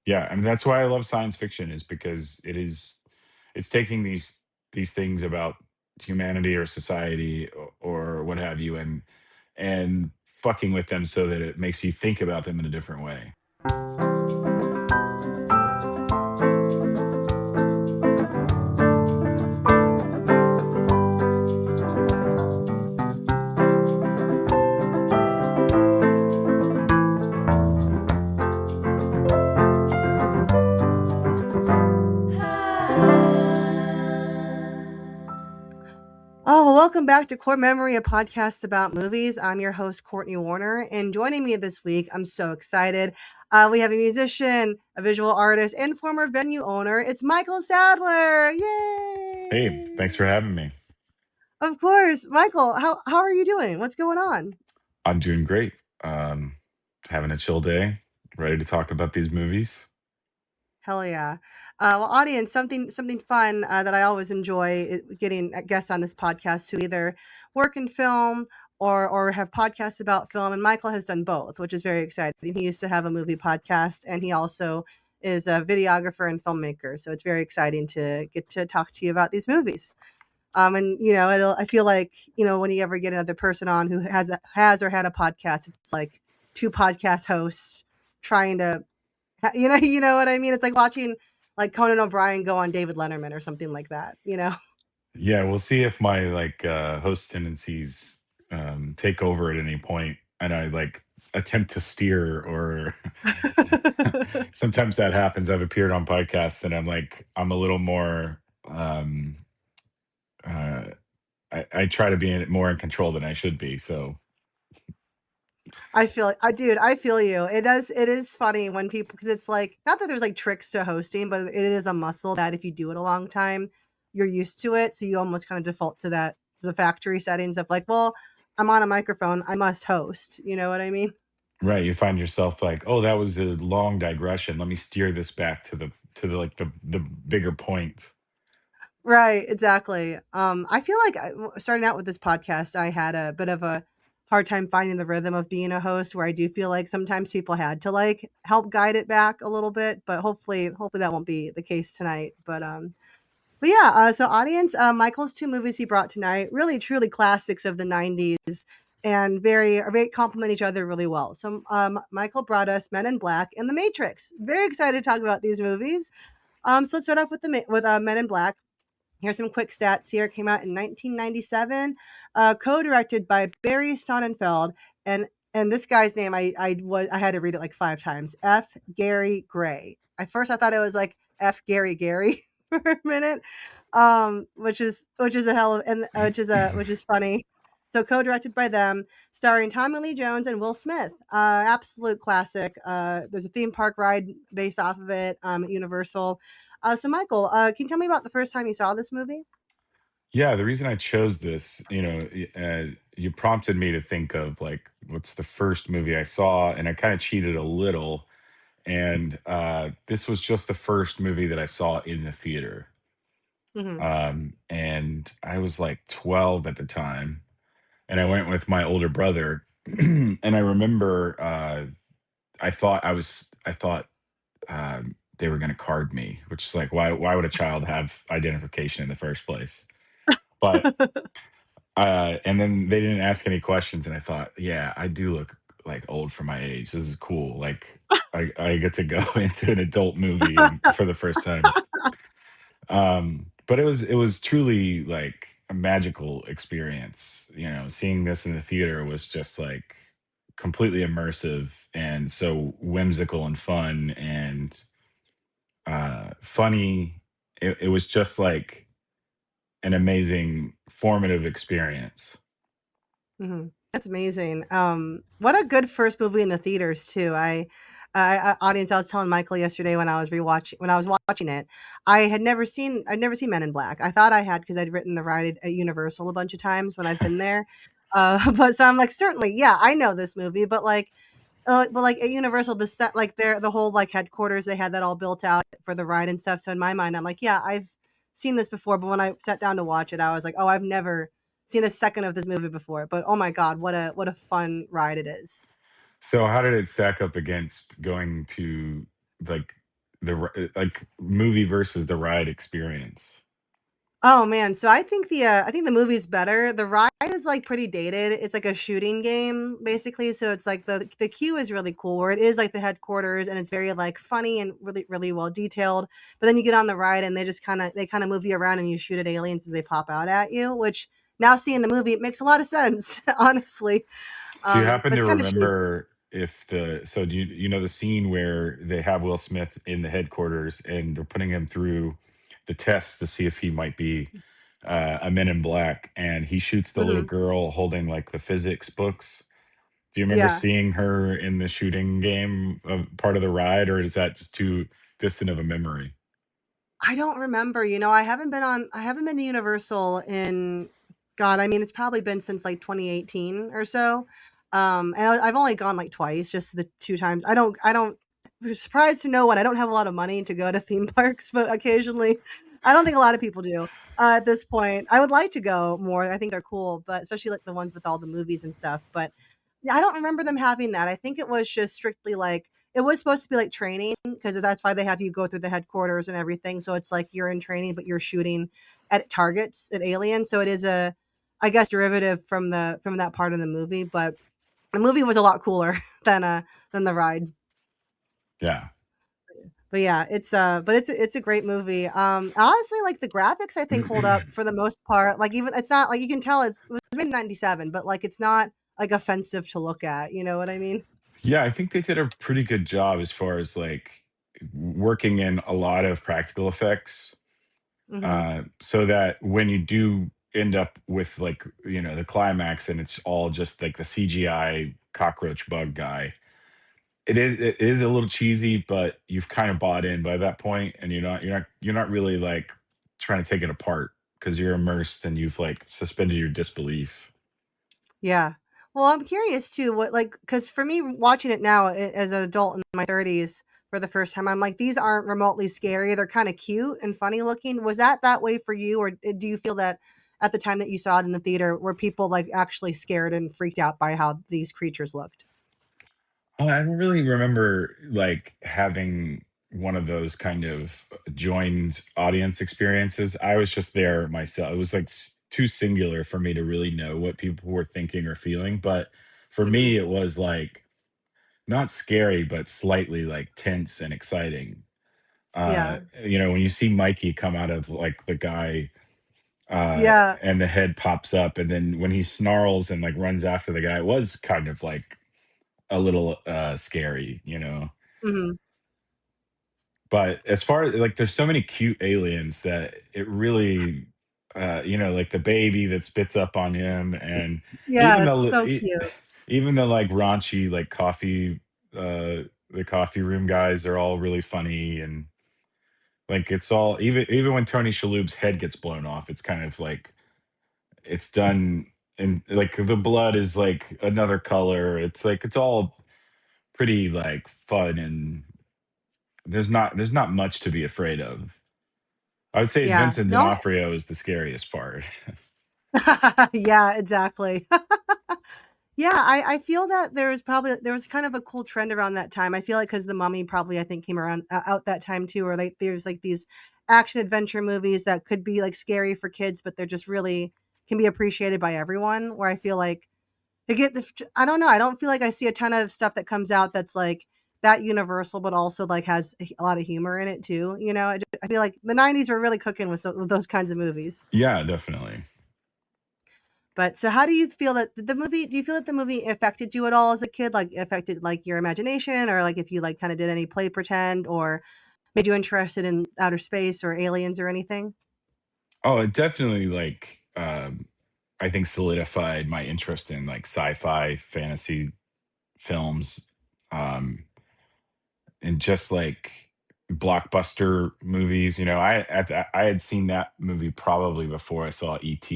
Yeah, I mean that's why I love science fiction is because it's taking these things about humanity or society or what have you and fucking with them so that it makes you think about them in a different way. Oh, welcome back to Core Memory, a podcast about movies. I'm your host, Cortney Warner, and joining me this week, I'm so excited. We have a musician, a visual artist, and former venue owner. It's Michael Sadler. Hey, thanks for Yay! having me. Of course. Michael, how are you doing? What's going on? I'm doing great. Having a chill day, ready to talk about these movies. Hell yeah. Well, audience, something fun that I always enjoy getting guests on this podcast who either work in film or have podcasts about film. And Michael has done both, which is very exciting. He used to have a movie podcast, and he also is a videographer and filmmaker. So it's very exciting to get to talk to you about these movies. And I feel like when you ever get another person on who has or had a podcast, it's like two podcast hosts trying to you know what I mean? It's like watching like Conan O'Brien go on David Letterman or something like that, you know? Yeah, we'll see if my host tendencies take over at any point and I attempt to steer or sometimes that happens. I've appeared on podcasts and I'm a little more uh I try to be more in control than I should be. So I feel you. It is funny when people, because it's like, not that there's like tricks to hosting, but it is a muscle that if you do it a long time, you're used to it. So you almost kind of default to that, the factory settings of like, well, I'm on a microphone, I must host. You know what I mean? right, you find yourself like, oh, that was a long digression. Let me steer this back to the bigger point. Right, exactly. I feel like starting out with this podcast, I had a bit of a hard time finding the rhythm of being a host, where I do feel like sometimes people had to like help guide it back a little bit, but hopefully that won't be the case tonight. But yeah, so audience, Michael's two movies he brought tonight, really truly classics of the '90s, and very complement each other really well. So Michael brought us Men in Black and The Matrix. Very excited to talk about these movies. So let's start off with Men in Black. Here's some quick stats here. It came out in 1997, co-directed by Barry Sonnenfeld, and this guy's name I had to read it like 5 times. F. Gary Gray. At first I thought it was like F. Gary for a minute, which is a hell of and which is funny. So co-directed by them, starring Tommy Lee Jones and Will Smith. Absolute classic. There's a theme park ride based off of it at Universal. So Michael, can you tell me about the first time you saw this movie? Yeah, the reason I chose this, you prompted me to think of like what's the first movie I saw, and I kind of cheated a little. And this was just the first movie that I saw in the theater. Hmm. And I was like 12 at the time, and I went with my older brother. And I remember I thought they were going to card me, which is like, why would a child have identification in the first place? But and then they didn't ask any questions, and I thought, yeah, I do look like old for my age. This is cool. Like I get to go into an adult movie and for the first time. But it was truly like a magical experience. Seeing this in the theater was just like completely immersive and so whimsical and fun and funny. It was just like an amazing formative experience. That's amazing. What a good first movie in the theaters too. Audience, I was telling Michael yesterday when I was watching it, I'd never seen Men in Black. I thought I had because I'd written the ride at Universal a bunch of times when I've been there. But so I'm like, certainly, yeah, I know this movie, but like at Universal, the set, like the whole like headquarters, they had that all built out for the ride and stuff. So in my mind, I'm like, yeah, I've seen this before. But when I sat down to watch it, I was like, oh, I've never seen a second of this movie before. But oh my god, what a fun ride it is. So how did it stack up against going to like like movie versus the ride experience? Oh man, so I think the movie's better. The ride is like pretty dated. It's like a shooting game basically. So it's like the queue is really cool where it is like the headquarters and it's very like funny and really well detailed. But then you get on the ride and they kind of move you around and you shoot at aliens as they pop out at you, which now seeing the movie it makes a lot of sense, honestly. Do you happen But it's to kind of cheesy. remember if the so do you know the scene where they have Will Smith in the headquarters and they're putting him through the tests to see if he might be a Men in Black, and he shoots the little Mhm. girl holding like the physics books. Do you remember Yeah. seeing her in the shooting game of part of the ride, or is that just too distant of a memory? I don't remember, I haven't been to Universal in God, I mean, it's probably been since, like, 2018 or so, and I've only gone, like, twice, just the 2 times. I don't you're surprised to know what I don't have a lot of money to go to theme parks, but occasionally I don't think a lot of people do, at this point. I would like to go more, I think they're cool, but especially, like, the ones with all the movies and stuff, but, yeah, I don't remember them having that. I think it was just strictly, like it was supposed to be, like, training because that's why they have you go through the headquarters and everything. So it's like you're in training, but you're shooting at targets, at aliens. So it is I guess, derivative from that part of the movie. But the movie was a lot cooler than the ride. Yeah. But yeah, it's a great movie. Honestly, like the graphics, I think hold up for the most part. Like even it's not like you can tell it was made in '97, but like it's not like offensive to look at. You know what I mean? Yeah, I think they did a pretty good job as far as like working in a lot of practical effects, Hmm. so that when you do end up with like the climax and it's all just like the CGI cockroach bug guy, it is a little cheesy, but you've kind of bought in by that point, and you're not really like trying to take it apart because you're immersed and you've like suspended your disbelief. Yeah. Well, I'm curious too, what like because for me watching it now as an adult in my 30s for the first time, I'm like, these aren't remotely scary. They're kind of cute and funny looking. Was that way for you, or do you feel that at the time that you saw it in the theater, were people like actually scared and freaked out by how these creatures looked? I don't really remember like having one of those kind of joined audience experiences. I was just there myself. It was like too singular for me to really know what people were thinking or feeling. But for Hmm. me, it was like not scary, but slightly like tense and exciting. Yeah. When you see Mikey come out of like the guy, Yeah. and the head pops up, and then when he snarls and like runs after the guy, it was kind of like a little scary. Hmm. But as far as like, there's so many cute aliens that it really, like the baby that spits up on him, and even Yeah. the So cute. even the like raunchy like the coffee room guys are all really funny, and like it's all even when Tony Shalhoub's head gets blown off, it's kind of like it's done, and like the blood is like another color. It's like it's all pretty like fun, and there's not much to be afraid of. I would say Yeah. Vincent No. D'Onofrio is the scariest part. Yeah. Exactly. Yeah, I feel that there was kind of a cool trend around that time. I feel like because The Mummy probably I think came around out that time too, where like there's like these action adventure movies that could be like scary for kids, but they're just really can be appreciated by everyone. Where I feel like I don't know, I don't feel like I see a ton of stuff that comes out that's like that universal, but also like has a lot of humor in it too. You know, I feel like the '90s were really cooking with those kinds of movies. Yeah, definitely. But so how do you feel that the movie do you feel that the movie affected you at all as a kid? Like affected like your imagination or like if you like kind of did any play pretend or made you interested in outer space or aliens or anything? Oh, it definitely like I think solidified my interest in like sci-fi fantasy films, um and just like blockbuster movies. I had seen that movie probably before I saw ET.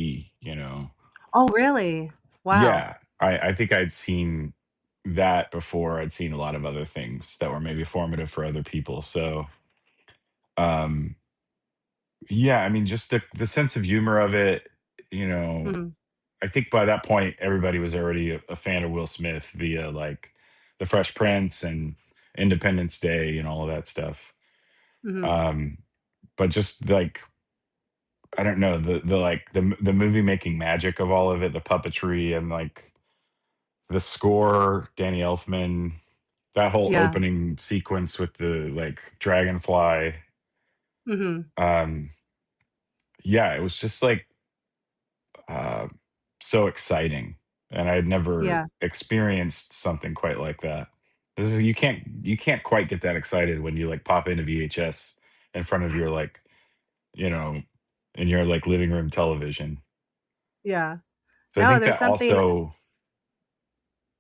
Oh, really? Wow. Yeah, I think I'd seen that before I'd seen a lot of other things that were maybe formative for other people. So, um, yeah, I mean, just the sense of humor of it, you know, Mhm. I think by that point everybody was already a fan of Will Smith via like The Fresh Prince and Independence Day and all of that stuff. Mhm. Um, but just like I don't know the like the movie making magic of all of it, the puppetry and like the score, Danny Elfman, that whole Yeah. opening sequence with the like dragonfly. Mhm. Um, yeah, it was just like uh, so exciting, and I had never Yeah. experienced something quite like that. You can't quite get that excited when you like pop into VHS in front of your like you know in your like living room television. Yeah. So I No, think there's that something. also,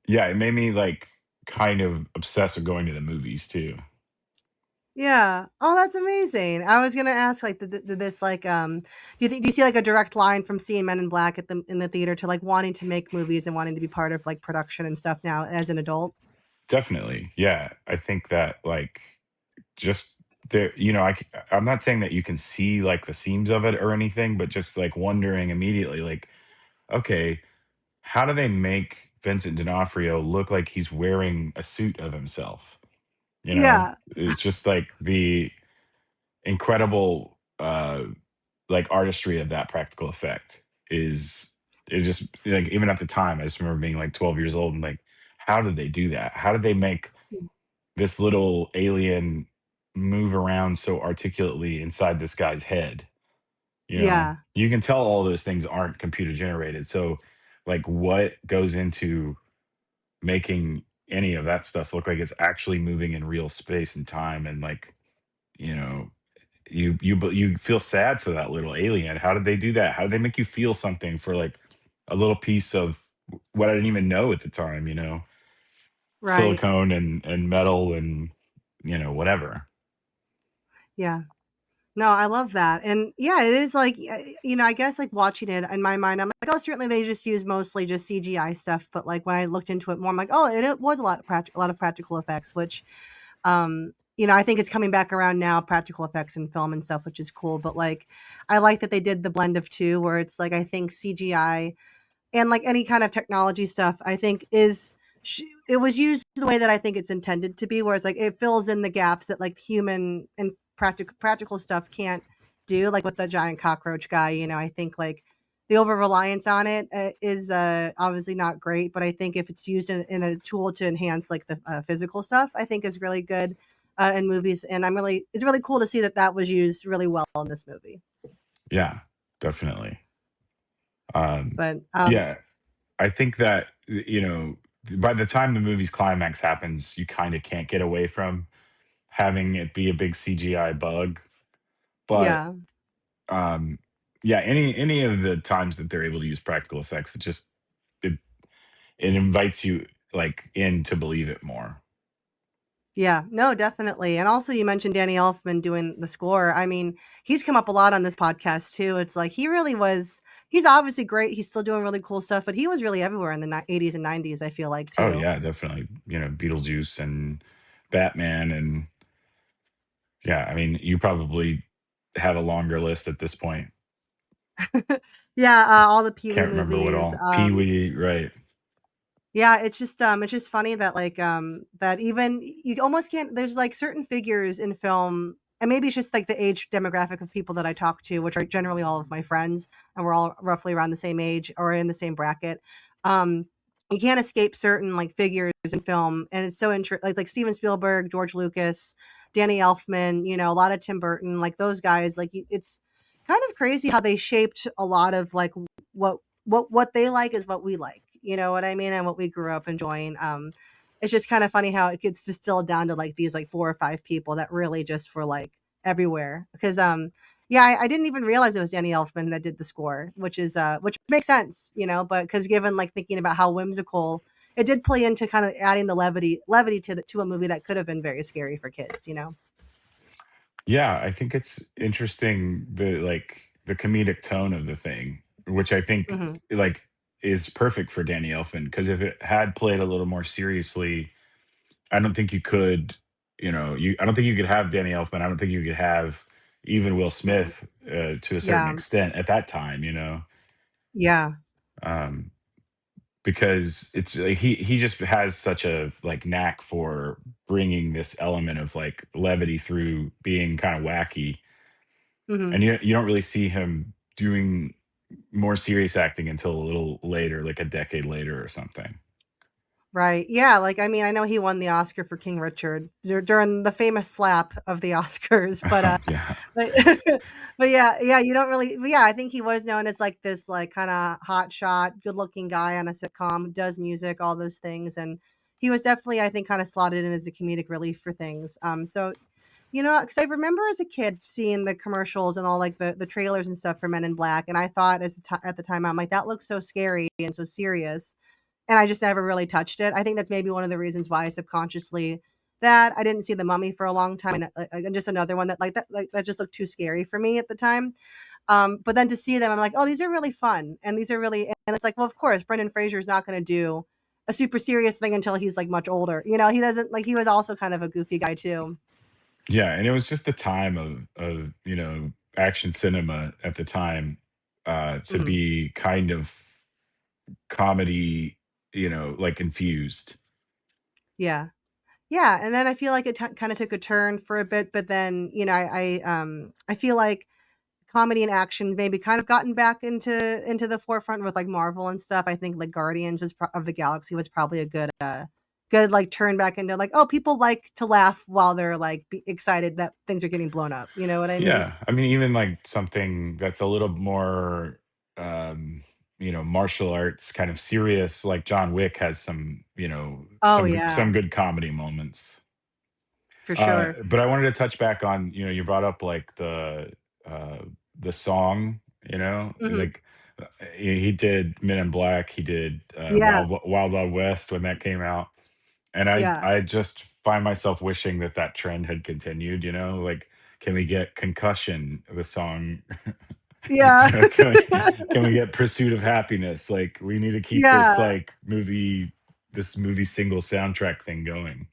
yeah, it made me like kind of obsessed with going to the movies too. Yeah. Oh, that's amazing. I was gonna ask, like, did this like, do you see like a direct line from seeing Men in Black at the in the theater to like wanting to make movies and wanting to be part of like production and stuff now as an adult? Definitely, yeah. I think that like just there, I'm not saying that you can see like the seams of it or anything, but just like wondering immediately, like, okay, how do they make Vincent D'Onofrio look like he's wearing a suit of himself? Yeah. It's just like the incredible like artistry of that practical effect is it just like even at the time I just remember being like 12 years old and like how did they do that? How did they make this little alien move around so articulately inside this guy's head? Yeah. You can tell all those things aren't computer generated. So like what goes into making any of that stuff look like it's actually moving in real space and time and like, you know, you feel sad for that little alien. How did they do that? How did they make you feel something for like a little piece of what I didn't even know at the time, Right. silicone and metal and whatever. Yeah. No, I love that. And yeah, it is like, I guess like watching it in my mind, I'm like, oh, certainly they just use mostly just CGI stuff. But like when I looked into it more, I'm like, oh, it was a lot of practical effects, which, I think it's coming back around now, practical effects in film and stuff, which is cool. But like, I like that they did the blend of two, where it's like, I think CGI and like any kind of technology stuff, I think it was used the way that I think it's intended to be, where it's like it fills in the gaps that like human and practical stuff can't do, like with the giant cockroach guy. I think like the over reliance on it is obviously not great, but I think if it's used in a tool to enhance like the physical stuff, I think is really good in movies. And it's really cool to see that that was used really well in this movie. Yeah, definitely. Um, But yeah, I think that by the time the movie's climax happens, you kind of can't get away from having it be a big CGI bug. But yeah. um, yeah, any of the times that they're able to use practical effects, it it invites you like in to believe it more. Yeah, no, definitely. And also you mentioned Danny Elfman doing the score. I mean, he's come up a lot on this podcast too. It's like he's obviously great. He's still doing really cool stuff, but he was really everywhere in the 80s and 90s, I feel like Oh too. yeah, definitely. Beetlejuice and Batman and yeah, I mean, you probably have a longer list at this point. Yeah, all the Pee-wee Can't remember what movies. all. Pee Wee, right? Yeah, it's just funny that like that even you almost can't there's like certain figures in film, and maybe it's just like the age demographic of people that I talk to, which are generally all of my friends, and we're all roughly around the same age or in the same bracket. Um you can't escape certain like figures in film, and it's so interesting, like Steven Spielberg, George Lucas, Danny Elfman, a lot of Tim Burton, like those guys, like it's kind of crazy how they shaped a lot of like what what they like is what we like, you know what I mean, and what we grew up enjoying. It's just kind of funny how it gets distilled down to like these like 4 or 5 people that really just were like everywhere. Because yeah, I didn't even realize it was Danny Elfman that did the score, which makes sense, but because given like thinking about how whimsical it did play into kind of adding the levity to a movie that could have been very scary for kids. Yeah, I think it's interesting the comedic tone of the thing, which I think Hmm. like is perfect for Danny Elfman because if it had played a little more seriously, I don't think you could, I don't think you could have Danny Elfman. I don't think you could have even Will Smith to a certain Yeah. extent at that time. Yeah. Um, because it's like he just has such a like knack for bringing this element of like levity through being kind of wacky, Mhm. and you don't really see him doing more serious acting until a little later, like a decade later or something. Right. Yeah, like, I mean, I know he won the Oscar for King Richard during the famous slap of the Oscars, Yeah. but but yeah, you don't really but yeah, I think he was known as, like, this, like, kinda hotshot, good-looking guy on a sitcom, does music, all those things, and he was definitely, I think, kinda slotted in as a comedic relief for things, so, you know, because I remember as a kid seeing the commercials and all, like, the trailers and stuff for Men in Black, and I thought at the time, I'm like, "That looks so scary and so serious," and I just never really touched it. I think that's maybe one of the reasons why subconsciously that I didn't see The Mummy for a long time, and just another one that that just looked too scary for me at the time. But then to see them, I'm like, oh, these are really fun, and these are really, and it's like, well, of course, Brendan Fraser is not going to do a super serious thing until he's like much older. You know, he doesn't like he was also kind of a goofy guy too. Yeah, and it was just the time of action cinema at the time, to Mhm. be kind of comedy, like infused. Yeah. Yeah, and then I feel like it kind of took a turn for a bit, but then I feel like comedy and action maybe kind of gotten back into the forefront with like Marvel and stuff. I think like Guardians of the Galaxy was probably a good like turn back into like, oh, people like to laugh while they're like excited that things are getting blown up. You know what I mean? Yeah, I mean, even like something that's a little more, martial arts kind of serious, like John Wick has some, Oh yeah, some good comedy moments. for sure. But I wanted to touch back on, you brought up like uh, the song, Hmm. like he did Men in Black, he did Yeah, Wild Wild West when that came out, and yeah, I just find myself wishing that that trend had continued. Like, can we get Concussion, the song? yeah, Can we get Pursuit of Happiness? Like, we need to keep this yeah. like movie single soundtrack thing going.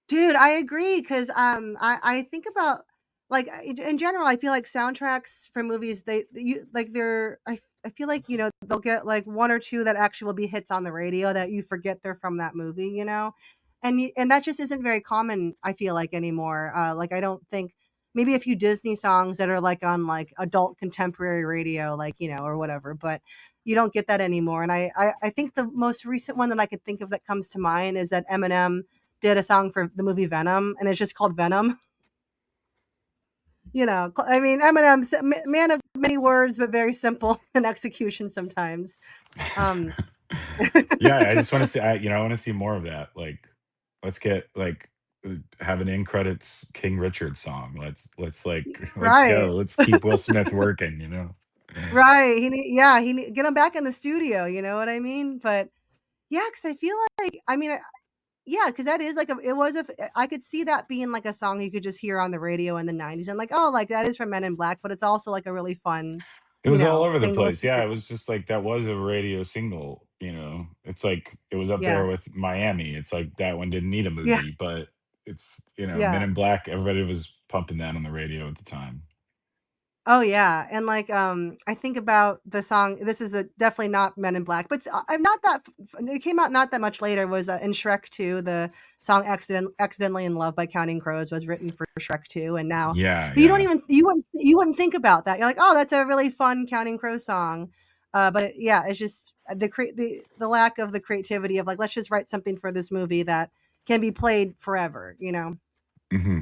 Dude, I agree 'cause, I think about like, in general, I feel like soundtracks for movies, I feel like, they'll get, like, 1 or 2 that actually will be hits on the radio that you forget they're from that movie, you know? And that just isn't very common, I feel like, anymore, like, I don't think maybe a few Disney songs that are, like, on, like, adult contemporary radio, like, or whatever, but you don't get that anymore, and I think the most recent one that I could think of that comes to mind is that Eminem did a song for the movie Venom, and it's just called Venom. I mean, Eminem's a man of many words, but very simple in execution sometimes. Um, Yeah, I just want to see. I want to see more of that. Like, let's get like have an in credits King Richard song. Let's like let's go. right, Let's keep Will Smith working. right. Get him back in the studio. You know what I mean? But yeah, because I feel like, I mean, yeah, because that is like it was I could see that being like a song you could just hear on the radio in the '90s, and like, oh, like that is from Men in Black, but it's also like a really fun, It was all over the thing to place. listen Yeah, to. it was just like that was a radio single. It's like it was up there Yeah, with Miami. It's like that one didn't need a yeah. movie, but it's Men Yeah. in Black. Everybody was pumping that on the radio at the time. Oh, yeah, and, like, I think about the song this is a definitely not Men in Black, but I'm not that it came out not that much later, was, in Shrek 2, the song "Accidentally in Love" by Counting Crows was written for Shrek 2, and now Yeah, but yeah. you wouldn't think about that. You're like, "Oh, that's a really fun Counting Crows song," yeah, it's just the lack of the creativity of, like, "Let's just write something for this movie that can be played forever," you know? Hmm.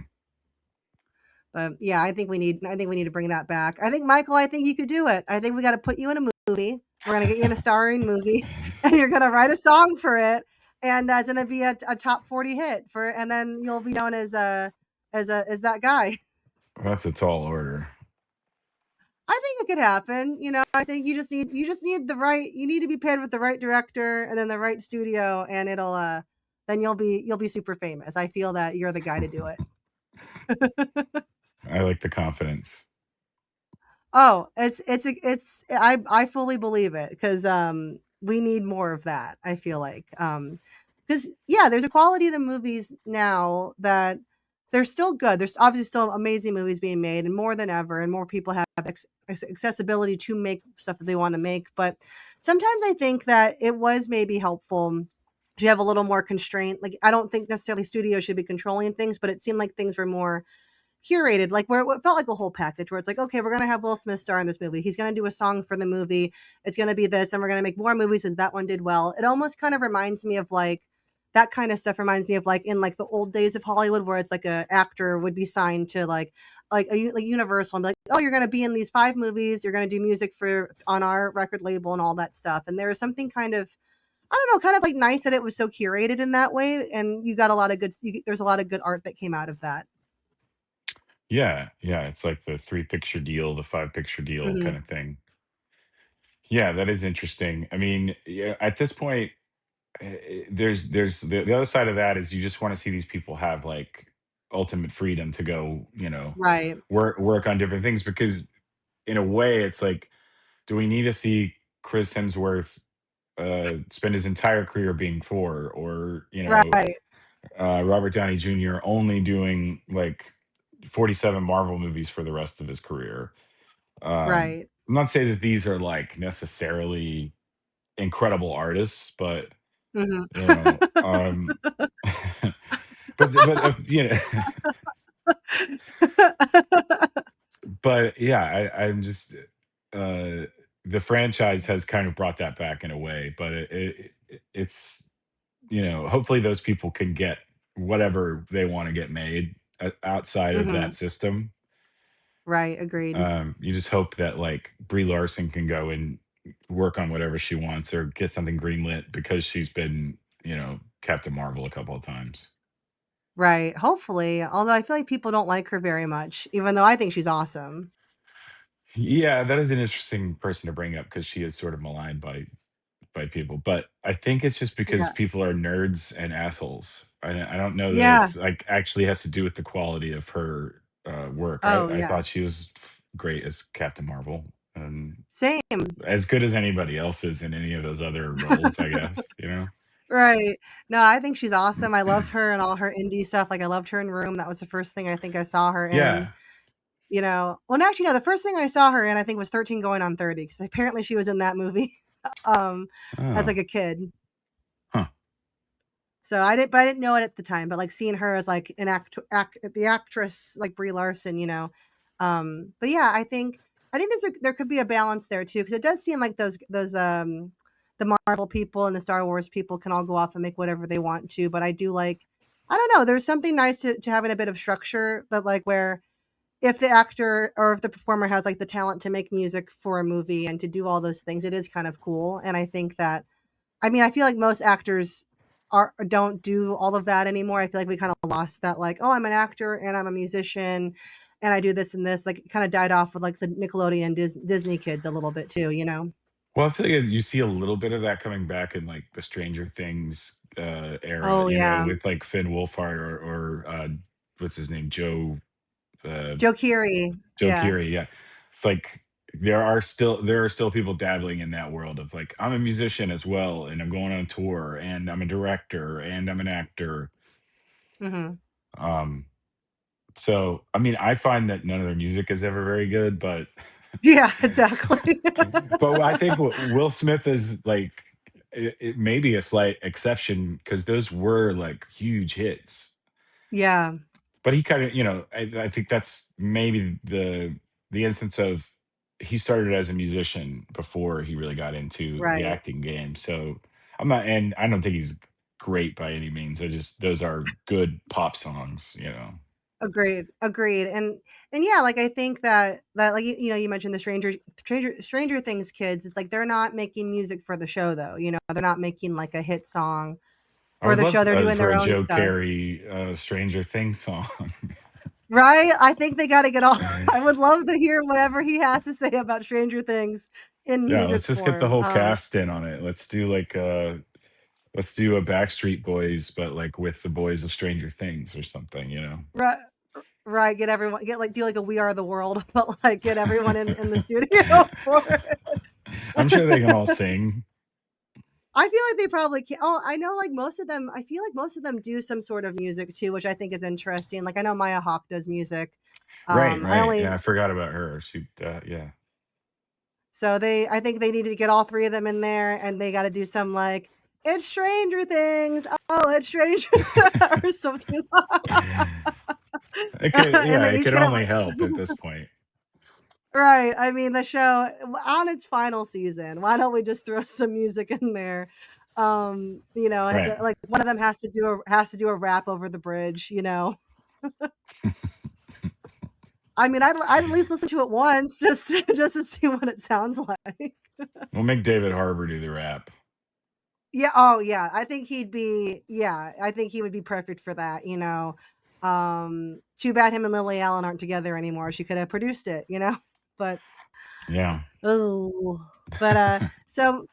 But yeah, I think we need to bring that back. I think Michael, I think you could do it. I think we got to put you in a movie. We're gonna get you in a starring movie, and you're gonna write a song for it, and it's gonna be a top 40 hit and then you'll be known as that guy. That's a tall order. I think it could happen. I think you just need the right. You need to be paired with the right director and then the right studio, and it'll then you'll be super famous. I feel that you're the guy to do it. I like the confidence. Oh, I fully believe it because we need more of that, I feel like. Because yeah, there's a quality to movies now that they're still good. There's obviously still amazing movies being made and more than ever, and more people have accessibility to make stuff that they want to make. But sometimes I think that it was maybe helpful to have a little more constraint. Like, I don't think necessarily studios should be controlling things, but it seemed like things were more curated, like where it felt like a whole package where it's like, okay, we're gonna have Will Smith star in this movie. He's gonna do a song for the movie. It's gonna be this, and we're gonna make more movies as that one did well. It almost kind of reminds me of like that kind of stuff reminds me of like in like the old days of Hollywood where it's like a actor would be signed to like Universal and be like, oh, you're gonna be in these 5 movies. You're gonna do music for on our record label and all that stuff. And there was something kind of I don't know, kind of like nice that it was so curated in that way, and you got a lot of good. There's a lot of good art that came out of that. Yeah, yeah, it's like the 3 picture deal, the 5 picture deal kind Hmm. of thing. Yeah, that is interesting. I mean, yeah, at this point, there's the other side of that is you just want to see these people have like ultimate freedom to go, Right. work on different things because in a way it's like, do we need to see Chris Hemsworth spend his entire career being Thor, or Right. Robert Downey Jr. only doing like 47 Marvel movies for the rest of his career? Right. I'm not saying that these are like necessarily incredible artists, but Mhm. you know, but if, but yeah, I'm just uh, the franchise has kind of brought that back in a way, but it's hopefully those people can get whatever they want to get made outside of that Mhm. system. Right, agreed. You just hope that like Brie Larson can go and work on whatever she wants or get something greenlit because she's been, Captain Marvel a couple of times. Right, hopefully, although I feel like people don't like her very much, even though I think she's awesome. Yeah, that is an interesting person to bring up because she is sort of maligned by people, but I think it's just because Yeah. people are nerds and assholes. I don't know that Yeah. it's like actually has to do with the quality of her work. I, Oh, I yeah. thought she was great as Captain Marvel and Same. as good as anybody else is in any of those other roles, I guess, Right. No, I think she's awesome. I love her and all her indie stuff, like, I loved her in Room, that was the first thing I think I saw her in, Yeah. well, actually, no, the first thing I saw her in, I think, was 13 Going on 30, because apparently she was in that movie, um, as, Oh, like, a kid. huh. So I didn't know it at the time, but like seeing her as like the actress like Brie Larson, but yeah, I think there could be a balance there too because it does seem like those the Marvel people and the Star Wars people can all go off and make whatever they want to, but I don't know, there's something nice to having a bit of structure, but like where if the actor or if the performer has like the talent to make music for a movie and to do all those things, it is kind of cool, and I think that I mean, I feel like most actors don't do all of that anymore. I feel like we kind of lost that, like, oh, I'm an actor and I'm a musician and I do this and this. Like, it kind of died off with like the Nickelodeon Disney kids a little bit too, you know? Well, I feel like you see a little bit of that coming back in like the Stranger Things era, Oh yeah, with like Finn Wolfhard or what's his name, uh, Joe Keery. Joe Yeah. Keery. Yeah, it's like there are still people dabbling in that world of like I'm a musician as well, and I'm going on tour, and I'm a director, and I'm an actor. Hmm. Um, so I mean, I find that none of their music is ever very good, but Yeah, exactly. but I think Will Smith is like it may be a slight exception because those were like huge hits. Yeah. But he kind of, I think that's maybe the instance of he started as a musician before he really got into the Right. acting game. So and I don't think he's great by any means. I just those are good pop songs. Agreed. Agreed. And yeah, like I think that like you mentioned the Stranger Things kids. It's like they're not making music for the show though. They're not making like a hit song I for would the show. love They're doing for their a own Joe stuff. Carey Stranger Things song. Right? I think they gotta get all I would love to hear whatever he has to say about Stranger Things in Yeah, let's music just get the form. whole cast in on it. Let's do a Backstreet Boys, but like with the boys of Stranger Things or something. Right, right, get everyone get like do like a We Are the World, but like get everyone in the studio for I'm sure they can it. all sing. I feel like they probably can I know like most of them I feel like most of them do some sort of music too, which I think is interesting. Like I know Maya Hawke does music. Right, I right. only Yeah, I forgot about her. Yeah. So I think they needed to get all 3 of them in there, and they gotta do some, like, "It's Stranger Things. Oh, it's Stranger" or something. It could, And yeah, they it each could get a only help at this point. right, I mean, the show on its final season, why don't we just throw some music in there? Right. Like, one of them has to do a rap over the bridge, you know? I mean, I'd at least listen to it once just just to see what it sounds like. We'll make David Harbour do the rap. Yeah, oh, yeah, I think he would be perfect for that, you know? Too bad him and Lily Allen aren't together anymore, she could have produced it, you know? But Yeah. oh, but, so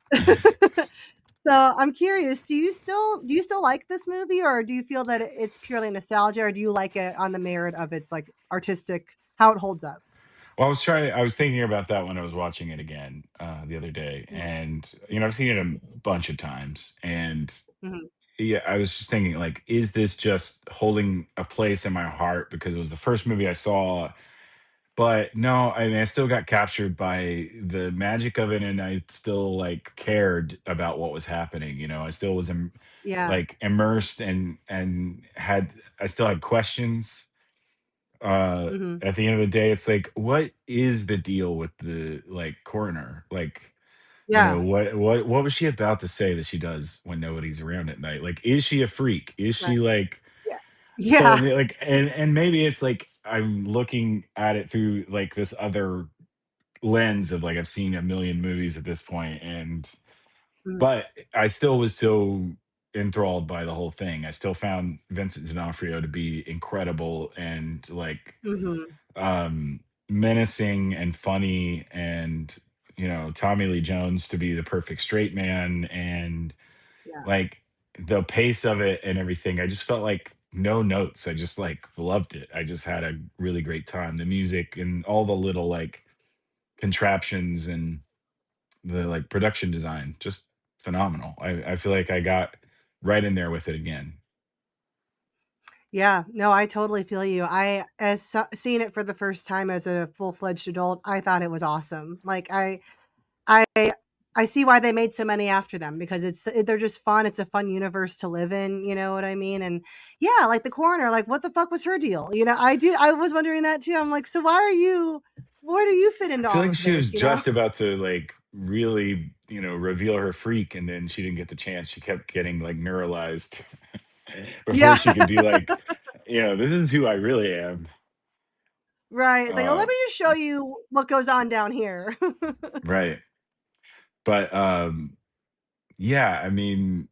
so I'm curious, do you still like this movie, or do you feel that it's purely nostalgia, or do you like it on the merit of its, like, artistic how it holds up? Well, I was thinking about that when I was watching it again the other day, Mhm, and I've seen it a bunch of times, and mhm, yeah, I was just thinking, like, is this just holding a place in my heart because it was the first movie I saw? But no, I mean, I still got captured by the magic of it, and I still like cared about what was happening. I still was yeah, like immersed and had I still had questions. mhm, At the end of the day, it's like, what is the deal with the like coroner? Like, yeah, what was she about to say that she does when nobody's around at night? Like, is she a freak? Is right, she like yeah, so yeah, like and maybe it's like I'm looking at it through like this other lens of like I've seen a million movies at this point, and mhm, but I still was so enthralled by the whole thing. I still found Vincent D'Onofrio to be incredible and like mhm, um menacing and funny, and Tommy Lee Jones to be the perfect straight man, and yeah, like the pace of it and everything. I just felt like no notes. I just like loved it. I just had a really great time. The music and all the little like contraptions and the like production design, just phenomenal. I feel like I got right in there with it again. yeah, no, I totally feel you. Seeing it for the first time as a full-fledged adult, I thought it was awesome. Like, I I see why they made so many after them because they're just fun. It's a fun universe to live in, you know what I mean? And yeah, like the coroner, like what the fuck was her deal? I was wondering that too. I'm like, so where do you fit I into feel all like of she was this, you know? just about to like really, reveal her freak, and then she didn't get the chance. She kept getting like neuralized before Yeah. she could be like, this is who I really am. Right. It's like, "Oh, Uh, let me just show you what goes on down here." right. But yeah, I mean,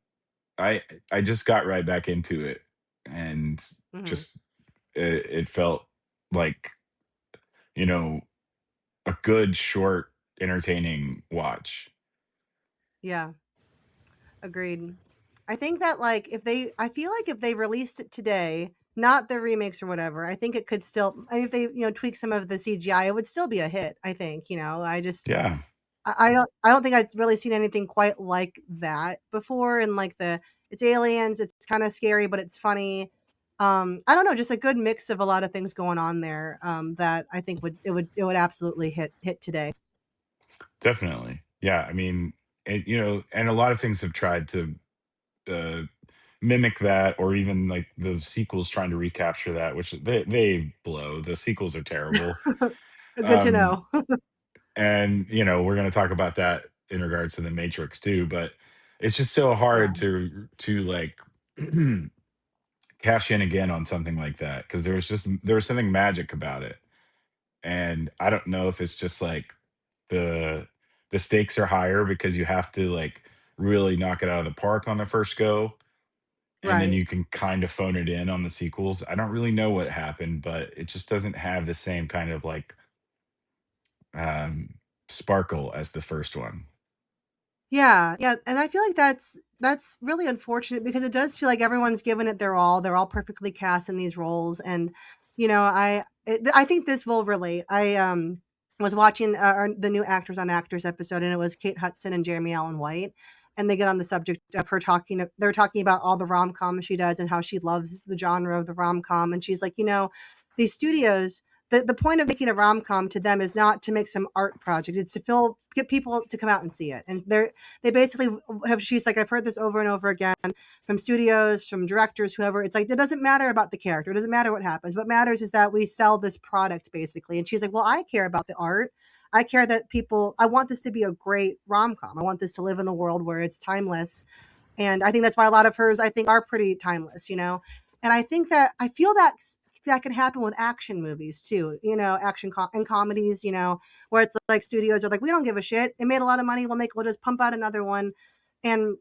I I just got right back into it, and Mhm. just it felt like, you know, a good short entertaining watch. Yeah. Agreed. I think that, like, I feel like if they released it today, not the remakes or whatever, I think it could still if they, tweak some of the CGI, it would still be a hit, I think, I just Yeah, I don't think I've really seen anything quite like that before, and, like, it's aliens, it's kinda scary, but it's funny. I don't know, just a good mix of a lot of things going on there, that I think it would absolutely hit today. definitely. Yeah, I mean, and a lot of things have tried to uh, mimic that, or even like the sequels trying to recapture that, which they blow. The sequels are terrible. Good to Um, know. and we're going to talk about that in regards to the Matrix too, but it's just so Yeah. hard to like cash in again on something like that, because there was something magic about it. And I don't know if it's just like the the stakes are higher because you have to like really knock it out of the park on the first go, and then Right. you can kind of phone it in on the sequels. I don't really know what happened, but it just doesn't have the same kind of like um sparkle as the first one. Yeah, yeah, and I feel like that's really unfortunate because it does feel like everyone's given it their all. They're all perfectly cast in these roles, and I think this will relate. I was watching the new Actors on Actors episode, and it was Kate Hudson and Jeremy Allen White, and they get on the subject of her talking. They're talking about all the rom coms she does and how she loves the genre of the rom com, and she's like, these studios. the point of making a rom-com to them is not to make some art project. It's to get people to come out and see it. And they basically have, she's like, I've heard this over and over again from studios, from directors, whoever. It's like, it doesn't matter about the character. It doesn't matter what happens. What matters is that we sell this product, basically. And she's like, well, I care about the art. I care that I want this to be a great rom-com. I want this to live in a world where it's timeless. And I think that's why a lot of hers, I think, are pretty timeless, And I think that I feel that can happen with action movies too, and comedies, where it's like studios are like, we don't give a shit. It made a lot of money. We'll just pump out another one. And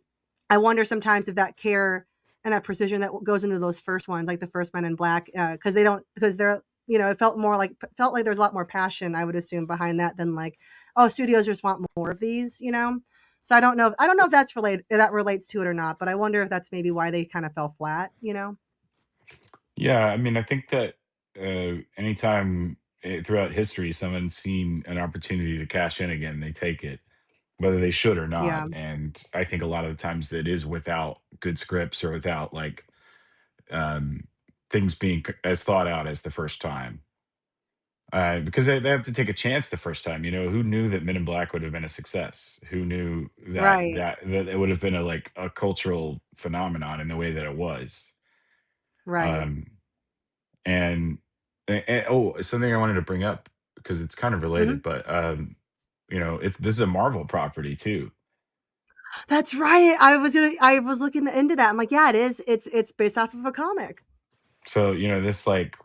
I wonder sometimes if that care and that precision that goes into those first ones, like the first Men in Black, because they're, it felt like there's a lot more passion, I would assume, behind that than like, oh, studios just want more of these. So I don't know. If that relates to it or not, but I wonder if that's maybe why they kind of fell flat. Yeah, I mean, I think that anytime throughout history someone's seen an opportunity to cash in again, they take it, whether they should or not. Yeah. And I think a lot of the times it is without good scripts or without like um, things being as thought out as the first time. Because they have to take a chance the first time. Who knew that Men in Black would have been a success? Who knew that Right. that it would have been a cultural phenomenon in the way that it was? Right. Um, and, oh, something I wanted to bring up because it's kind of Mhm. related, but it's this is a Marvel property too. That's right. I was looking into that. I'm like, yeah, it is. It's based off of a comic. So this like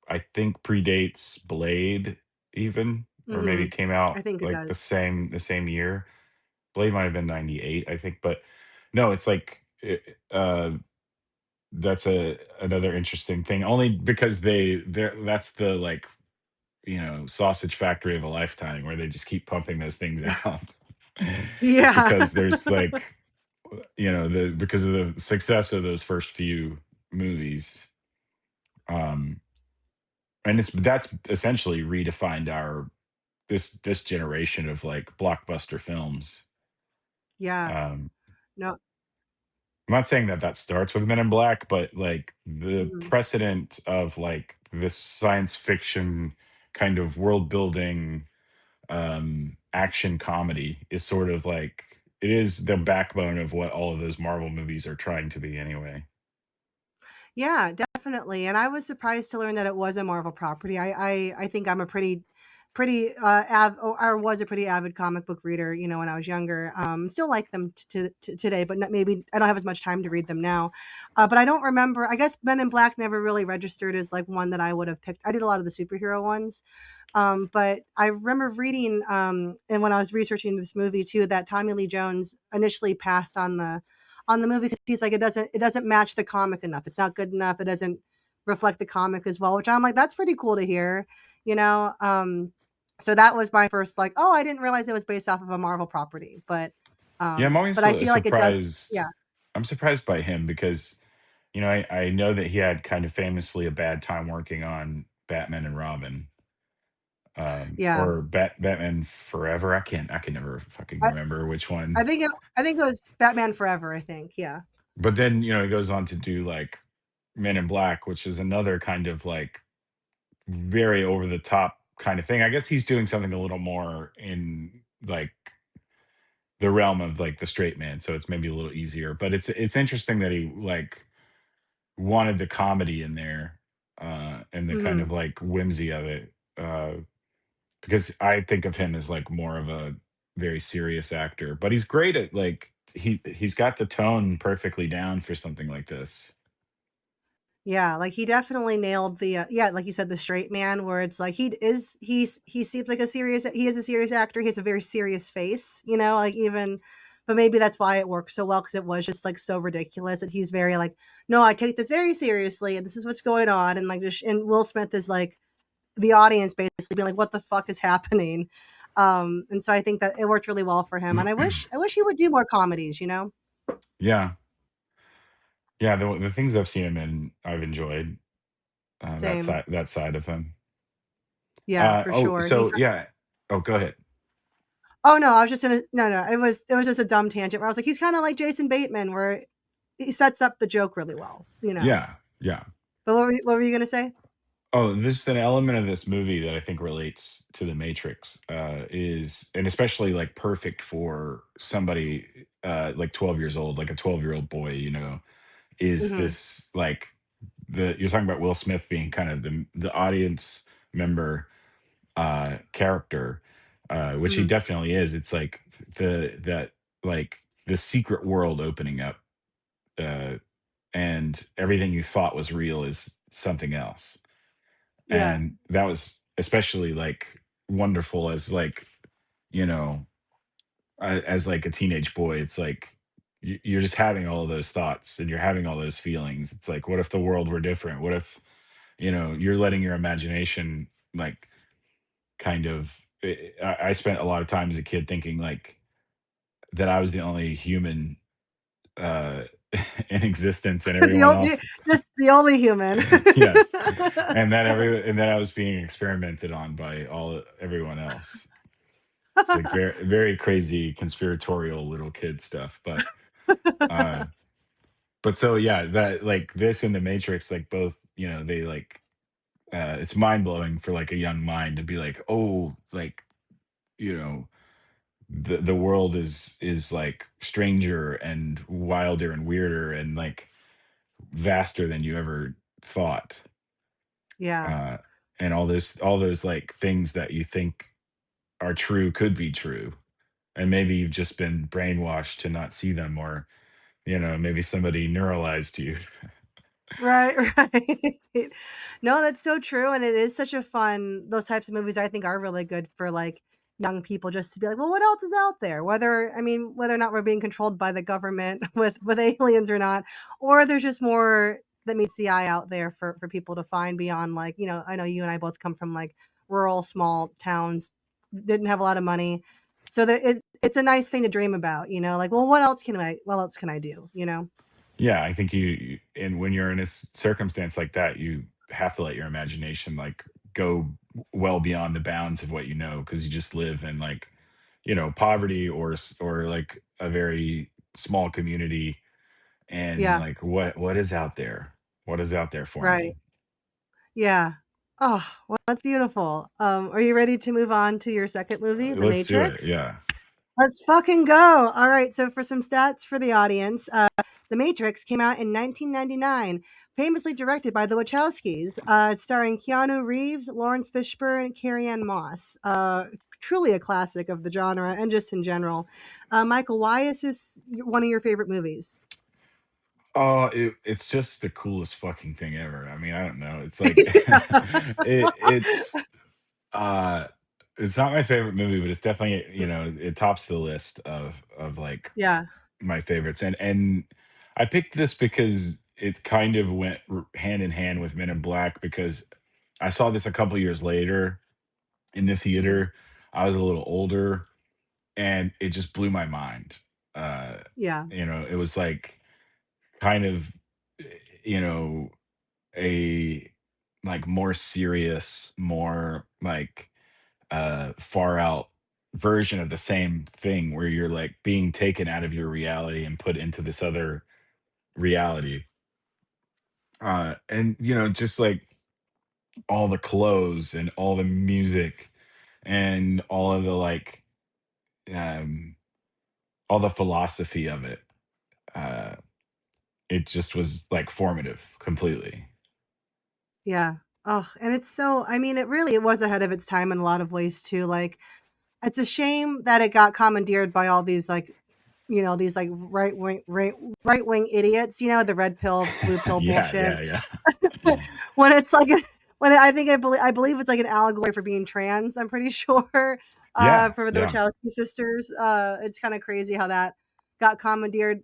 I think predates Blade even, or maybe Mhm. it came I out think it like does. the same year. Blade might have been 98, I think, but no, it's like that's another interesting thing. Only because that's the like sausage factory of a lifetime where they just keep pumping those things out. Yeah. Because there's like because of the success of those first few movies. Um and that's essentially redefined our this generation of like blockbuster films. Yeah. um No. I'm not saying that that starts with Men in Black, but like the Mhm. precedent of like this science fiction kind of world building action comedy is sort of like it is the backbone of what all of those Marvel movies are trying to be anyway. Yeah, definitely. And I was surprised to learn that it was a Marvel property. I think I'm a pretty or was a pretty avid comic book reader, when I was younger. Still like them today, but maybe I don't have as much time to read them now. But I don't remember. I guess Men in Black never really registered as like one that I would have picked. I did a lot of the superhero ones. But I remember reading, and when I was researching this movie too, that Tommy Lee Jones initially passed on the movie because he's like, it doesn't match the comic enough. It's not good enough. It doesn't reflect the comic as well, which I'm like, that's pretty cool to hear, you know. So that was my first like, oh, I didn't realize it was based off of a Marvel property, Yeah, I'm always but I feel like it does. surprised. Yeah, I'm surprised by him because I know that he had kind of famously a bad time working on Batman and Robin, yeah. or Batman Forever. I can never fucking I, remember which I one. think it was Batman Forever. I think, yeah, But then he goes on to do like Men in Black, which is another kind of like very over the top kind of thing. I guess he's doing something a little more in like the realm of like the straight man, so it's maybe a little easier. But it's interesting that he like wanted the comedy in there, and the kind hmm of like whimsy of it. Because I think of him as like more of a very serious actor, but he's great at like he's got the tone perfectly down for something like this. yeah. Like he definitely nailed the yeah, like you said, the straight man, where it's like he seems like he is a serious actor. He has a very serious face, like even. But maybe that's why it worked so well because it was just like so ridiculous that he's very like, no, I take this very seriously and this is what's going on, and like just, and Will Smith is like the audience basically being like, what the fuck is happening? And so I think that it worked really well for him, and I wish he would do more comedies. Yeah, yeah. The things I've seen him in, I've enjoyed Same. that side of him. Yeah, for Oh, sure. so yeah. Oh, go ahead. Oh no, I was just gonna no, no, it was just a dumb tangent where I was like, he's kind of like Jason Bateman, where he sets up the joke really well. Yeah, yeah. But what were you gonna say? Oh, this an element of this movie that I think relates to The Matrix, is and especially, like, perfect for somebody, like, 12 years old, like a 12-year-old boy, is Mhm. this, like you're talking about Will Smith being kind of the audience member, character, which he Mhm. definitely is. It's like the secret world opening up, uh, and everything you thought was real is something else. Yeah. And that was especially like wonderful as like, you know, as like a teenage boy. It's like you're just having all of those thoughts and you're having all those feelings. It's like, what if the world were different? What if, you're letting your imagination like kind of I spent a lot of time as a kid thinking like that I was the only human uh in existence and The everyone only else. just the only human. Yes. And that I was being experimented on by everyone else. It's like very very crazy conspiratorial little kid stuff. Uh but so yeah, that like this and the Matrix, like both, they like it's mind blowing for like a young mind to be like, oh, like, you know, the world is like stranger and wilder and weirder and like vaster than you ever thought. Yeah. uh and all those like things that you think are true could be true, and maybe you've just been brainwashed to not see them, or maybe somebody neuralized you. Right, right. No, that's so true, and it is such a fun those types of movies I think are really good for, like, young people just to be like, "Well, what else is out there?" Whether or not we're being controlled by the government with aliens or not, or there's just more that meets the eye out there for people to find beyond, like, I know you and I both come from, like, rural, small towns, didn't have a lot of money, so that it's a nice thing to dream about, like, "Well, what else can I do?" You know? Yeah, I think and when you're in a circumstance like that, you have to let your imagination like go well beyond the bounds of what you know, because you just live in like, poverty, or like a very small community, and Yeah, like what is out there? What is out there for right. me? Yeah. Oh, well, that's beautiful. Are you ready to move on to your second movie, The Let's do it. Matrix? Yeah. Let's fucking go. All right, so for some stats for the audience, The Matrix came out in 1999, famously directed by the Wachowskis, starring Keanu Reeves, Lawrence Fishburne, and Carrie-Anne Moss. Truly a classic of the genre and just in general. Michael, why is this one of your favorite movies? Oh, it's just the coolest fucking thing ever. I mean, I don't know. It's like it, uh it's not my favorite movie, but it's definitely, it tops the list of like Yeah, my favorites. And I picked this because it kind of went hand in hand with Men in Black, because I saw this a couple years later in the mhm, theater. I was a little older and it just blew my mind. Uh yeah, it was like kind of, you know a like more serious, more like far out version of the same thing, where you're like being taken out of your reality and put into this other reality. And just like all the clothes and all the music and all of the like um all the philosophy of it. uh it just was like formative completely. yeah. Oh, and it's so it was ahead of its time in a lot of ways too, like, it's a shame that it got commandeered by all these, like, these, like, right-wing idiots, the red pill, blue pill Yeah, bullshit. yeah, yeah. When it's like I believe it's like an allegory for being trans, I'm pretty sure, Yeah, for the yeah. Wachowski sisters. It's kinda crazy how that got commandeered.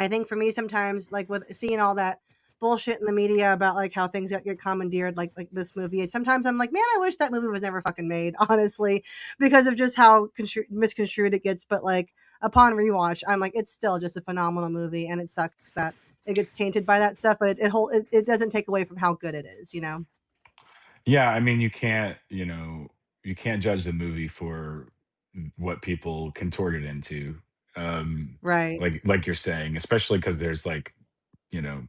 I think for me sometimes, like, with seeing all that bullshit in the media about, like, how things get commandeered, like this movie, sometimes I'm like, "Man, I wish that movie was never fucking made," honestly, because of just how misconstrued it gets, but, like, upon rewatch, I'm like, it's still just a phenomenal movie, and it sucks that it gets tainted by that stuff, but it doesn't take away from how good it is, you know? Yeah, I mean, you can't judge the movie for what people contort it into. Um, Right. like you're saying, especially because there's like, you know,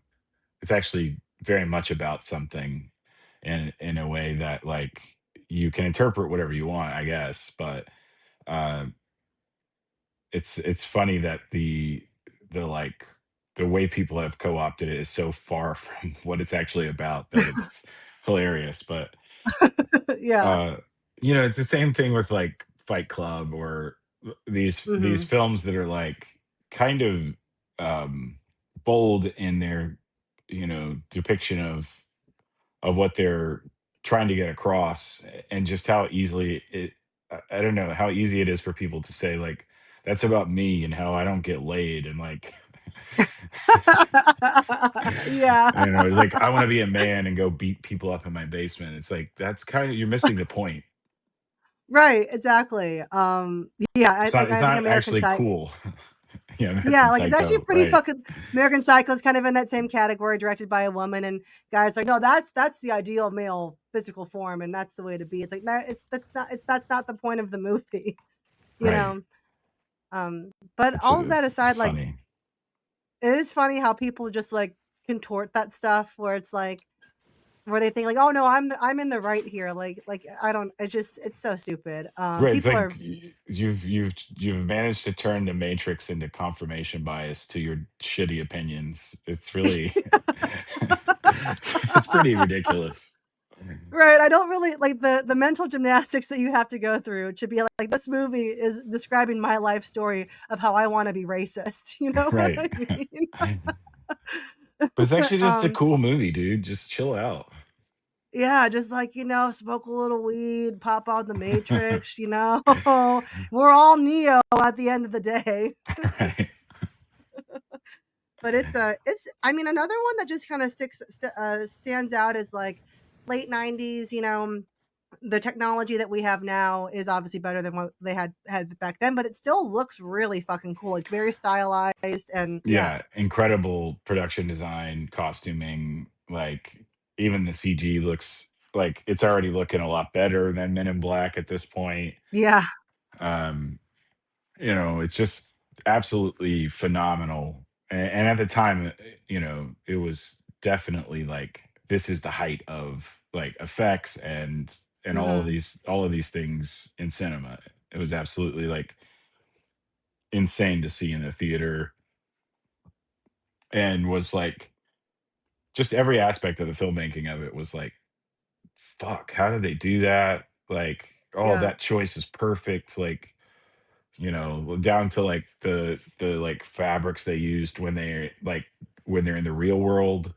it's actually very much about something. in a way that like you can interpret whatever you want, I guess. But uh, it's funny that the like the way people have co-opted it is so far from what it's actually about that it's hilarious. But Yeah. uh it's the same thing with like Fight Club or these Mhm. films that are like kind of bold in their depiction of what they're trying to get across, and just how easily I don't know how easy it is for people to say like that's about me and how I don't get laid, and like Yeah. it's like I want to be a man and go beat people up in my basement. It's like that's kind of you're missing the point. Right, exactly. Yeah, It's not like, it's I think not American actually Psych cool. Yeah, yeah, American like, it's actually Psycho, pretty right? fucking American Psycho is kind of in that same category, directed by a woman, and guys like, "No, that's the ideal male physical form, and that's the way to be." It's like, "No, that's not the point of the movie," you Right. know? But all of that It's aside, like, funny. it is funny how people just, like, contort that stuff where it's like where they think like, "Oh, no, I'm in the right here," like, I don't it's so stupid. Right. It's People like are you've managed to turn the Matrix into confirmation bias to your shitty opinions. It's really it's pretty ridiculous. right, I don't really like the mental gymnastics that you have to go through to be like, "This movie is describing my life story of how I wanna be racist." You know what Right. I mean? But it's actually just a Um, cool movie, dude. Just chill out. yeah, just like, smoke a little weed, pop on The Matrix, you know? We're all Neo at the end of the day. Right. But it's I mean, another one that just kinda stands out is, like, late '90s, the technology that we have now is obviously better than what they had back then, but it still looks really fucking cool. It's very stylized and yeah. Yeah, incredible production design, costuming, like even the CG looks like it's already looking a lot better than Men in Black at this point. Yeah. Um, it's just absolutely phenomenal. And at the time, it was definitely like this is the height of like effects and Mhm. all of these things in cinema. It was absolutely like insane to see in the theater, and was like just every aspect of the filmmaking of it was like, fuck, how did they do that? Like, oh, Yeah. that choice is perfect. Like, down to like the like fabrics they used when they're in the real world.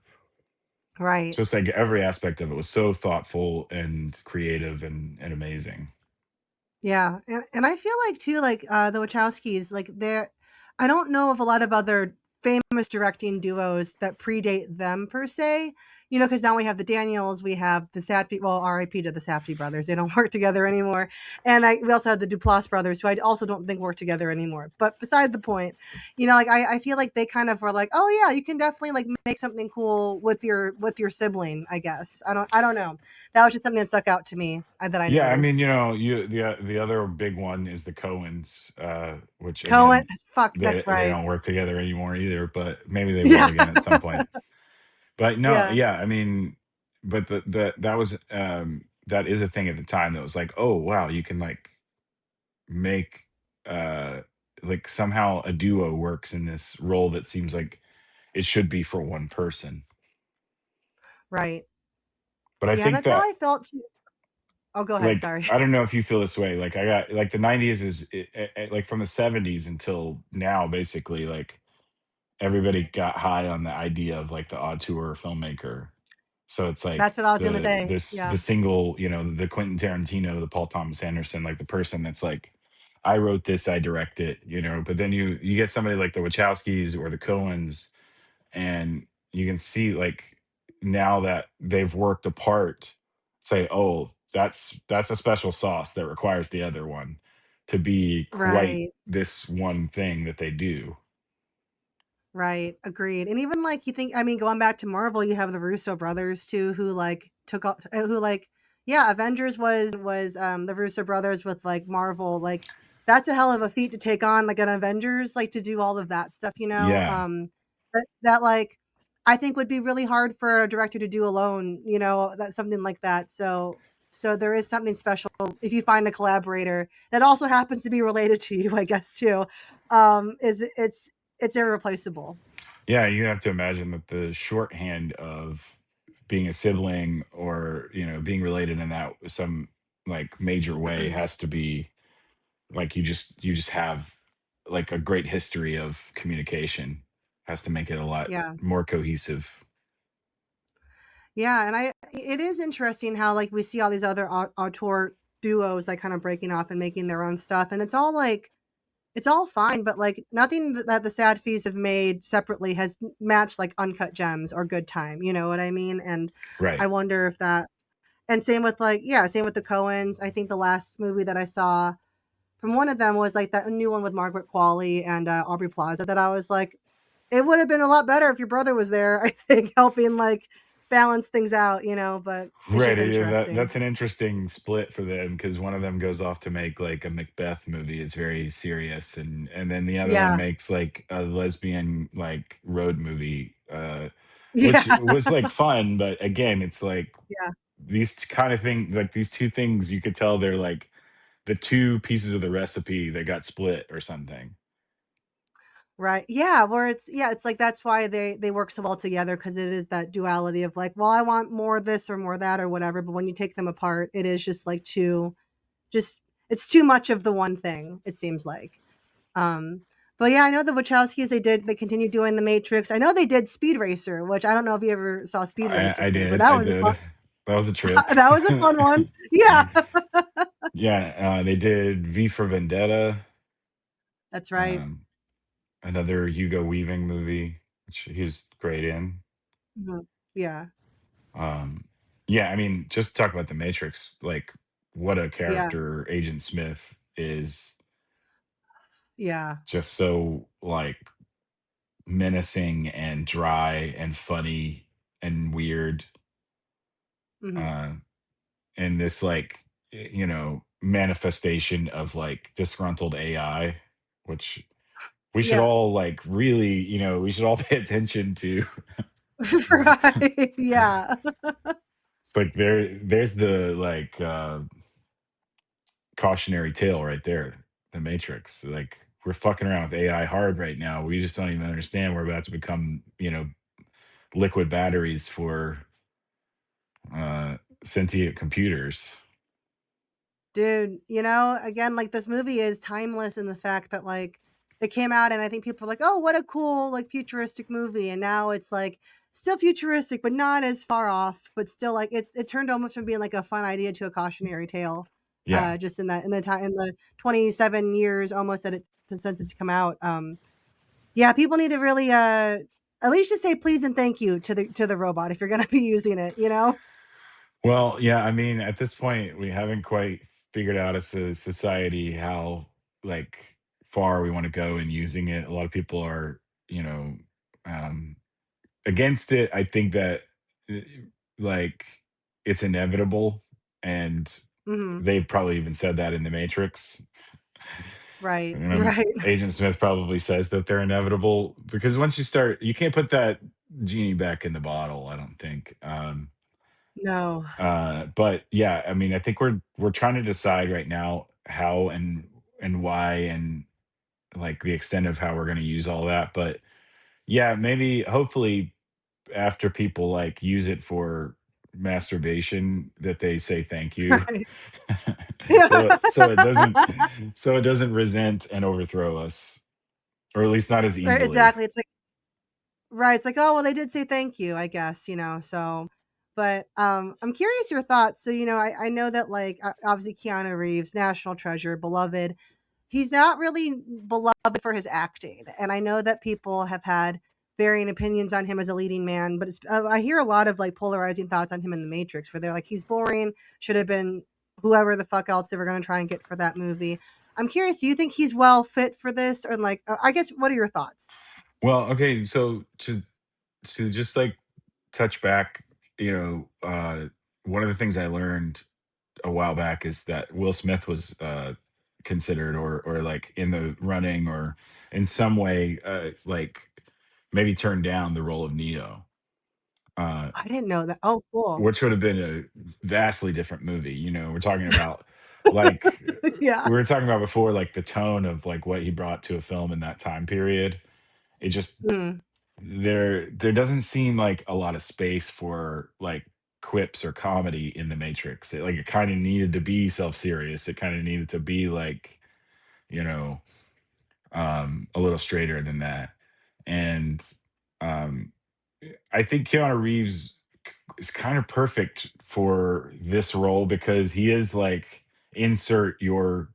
Right. Just like every aspect of it was so thoughtful and creative and amazing. Yeah, and I feel like too, like, the Wachowskis, like, I don't know of a lot of other famous directing duos that predate them per se, because now we have the Daniels, we have the Safdie well, RIP to the Safdie brothers, they don't work together anymore, and we also have the Duplass brothers, who I also don't think work together anymore, but beside the point, like, I feel like they kind of were like, "Oh, yeah, you can definitely, like, make something cool with your sibling," I guess. I don't know. That was just something that stuck out to me, that I Yeah, I mean, noticed. the other big one is the Coens, which Cohen again, fuck, they that's they right. don't work together anymore either, but maybe they will Yeah. again at some point. But no, Yeah, yeah, I mean, but that was that is a thing at the time that was like, oh wow, you can like make uh like somehow a duo works in this role that seems like it should be for one person. right. But I Yeah, think that's how that I felt too. Oh, go ahead, like sorry. I don't know if you feel this way. Like I got like the 90s like from the 70s until now basically like everybody got high on the idea of like the auteur filmmaker. So it's That's like what I was gonna say. the Yeah. single, the Quentin Tarantino, the Paul Thomas Anderson, like the person that's like, I wrote this, I direct it, But then you get somebody like the Wachowskis or the Coens, and you can see like now that they've worked apart, say, oh, that's a special sauce that requires the other one to be quite Right, this one thing that they do. right, agreed, and even, like, you think I mean, going back to Marvel, you have the Russo brothers too, who, like, took off who, like yeah, Avengers the Russo brothers with, like, Marvel, like, that's a hell of a feat to take on, like, an Avengers, like, to do all of that stuff, Yeah. that, like I think would be really hard for a director to do alone, you know, that something like that. So there is something special if you find a collaborator that also happens to be related to you, I guess too. Is it's irreplaceable. Yeah, you have to imagine that the shorthand of being a sibling or, you know, being related in that some like major way has to be like you just have like a great history of communication has to make it a lot Yeah. more cohesive. Yeah, and I it is interesting how like we see all these other auteur duos like kind of breaking off and making their own stuff, and it's all like it's all fine, but like nothing that the Sad Fees have made separately has matched like Uncut Gems or Good Time. You know what I mean? And I Right. wonder if that. And same with like yeah, same with the Coens. I think the last movie that I saw from one of them was like that new one with Margaret Qualley and Aubrey Plaza that I was like, it would have been a lot better if your brother was there, I think, helping like balance things out, you know, but it's Right. just Yeah, interesting. that's an interesting split for them because one of them goes off to make like a Macbeth movie is very serious, and then the other one Yeah. makes like a lesbian like road movie, which Yeah. was like fun, but again, it's like Yeah. these kind of things, like these two things, you could tell they're like the two pieces of the recipe that got split or something. Right. Yeah, where it's yeah, it's like that's why they work so well together because it is that duality of like, well, I want more of this or more of that or whatever, but when you take them apart, it is just like too just it's too much of the one thing, it seems like. Um, but yeah, I know the Wachowskis they continued doing The Matrix. I know they did Speed Racer, which I don't know if you ever saw Speed I Racer, but did, that I was a fun did. That was a trip. that was a fun one. Yeah. Yeah, they did V for Vendetta, That's right. um, another Hugo Weaving movie, which he was great in. Mhm. Yeah. Um, yeah, I mean, just talk about The Matrix, like what a Yeah. character Agent Smith is, Yeah. just so like menacing and dry and funny and weird. Mhm. Uh, and this like you know manifestation of like disgruntled AI, which we should Yeah. all like really you know we should all pay attention to. Uh, Right. Yeah. it's like there's the like cautionary tale right there. The Matrix, like we're fucking around with AI hard right now. We just don't even understand we're about to become you know liquid batteries for sentient computers. Dude, you know, again, like this movie is timeless in the fact that like it came out and I think people are like, "Oh, what a cool like futuristic movie." And now it's like still futuristic, but not as far off, but still like it turned almost from being like a fun idea to a cautionary tale. Yeah. Just in that in the time in the 27 years almost that it since it's come out. Yeah, people need to really at least just say please and thank you to the robot if you're going to be using it, you know? Well, yeah, I mean, at this point, we haven't quite figured out as a society how like far we want to go in using it. A lot of people are, you know, um, against it. I think that uh, like it's inevitable, and Mhm. they probably even said that in the Matrix. Right. And Right. Agent Smith probably says that they're inevitable because once you start, you can't put that genie back in the bottle. I don't think. No. But yeah, I mean, I think we're trying to decide right now how and why and like the extent of how we're going to use all that. But yeah, maybe hopefully after people like use it for masturbation that they say thank you. Right. Yeah. So it doesn't resent and overthrow us, or at least not as Right, easily. exactly, it's like right, it's like, "Oh, well, they did say thank you, I guess," you know, so but, I'm curious your thoughts, so, you know, I know that, like, obviously Keanu Reeves, national treasure, beloved. He's not really beloved for his acting, and I know that people have had varying opinions on him as a leading man, but it's I hear a lot of, like, polarizing thoughts on him in The Matrix where they're like, "He's boring, should have been whoever the fuck else they were gonna try and get for that movie." I'm curious, do you think he's well fit for this? Or, like, I guess, what are your thoughts? Well, okay, so to just like touch back, you know, one of the things I learned a while back is that Will Smith was considered or like in the running or in some way like maybe turned down the role of Neo. uh, I didn't know that. Oh, cool. which would have been a vastly different movie. We're talking about like Yeah. we were talking about before, like the tone of like what he brought to a film in that time period. It just Mm. there doesn't seem like a lot of space for like quips or comedy in the Matrix. It kind of needed to be self-serious. It kind of needed to be like, you know, a little straighter than that. And um, I think Keanu Reeves is kind of perfect for this role because he is like insert your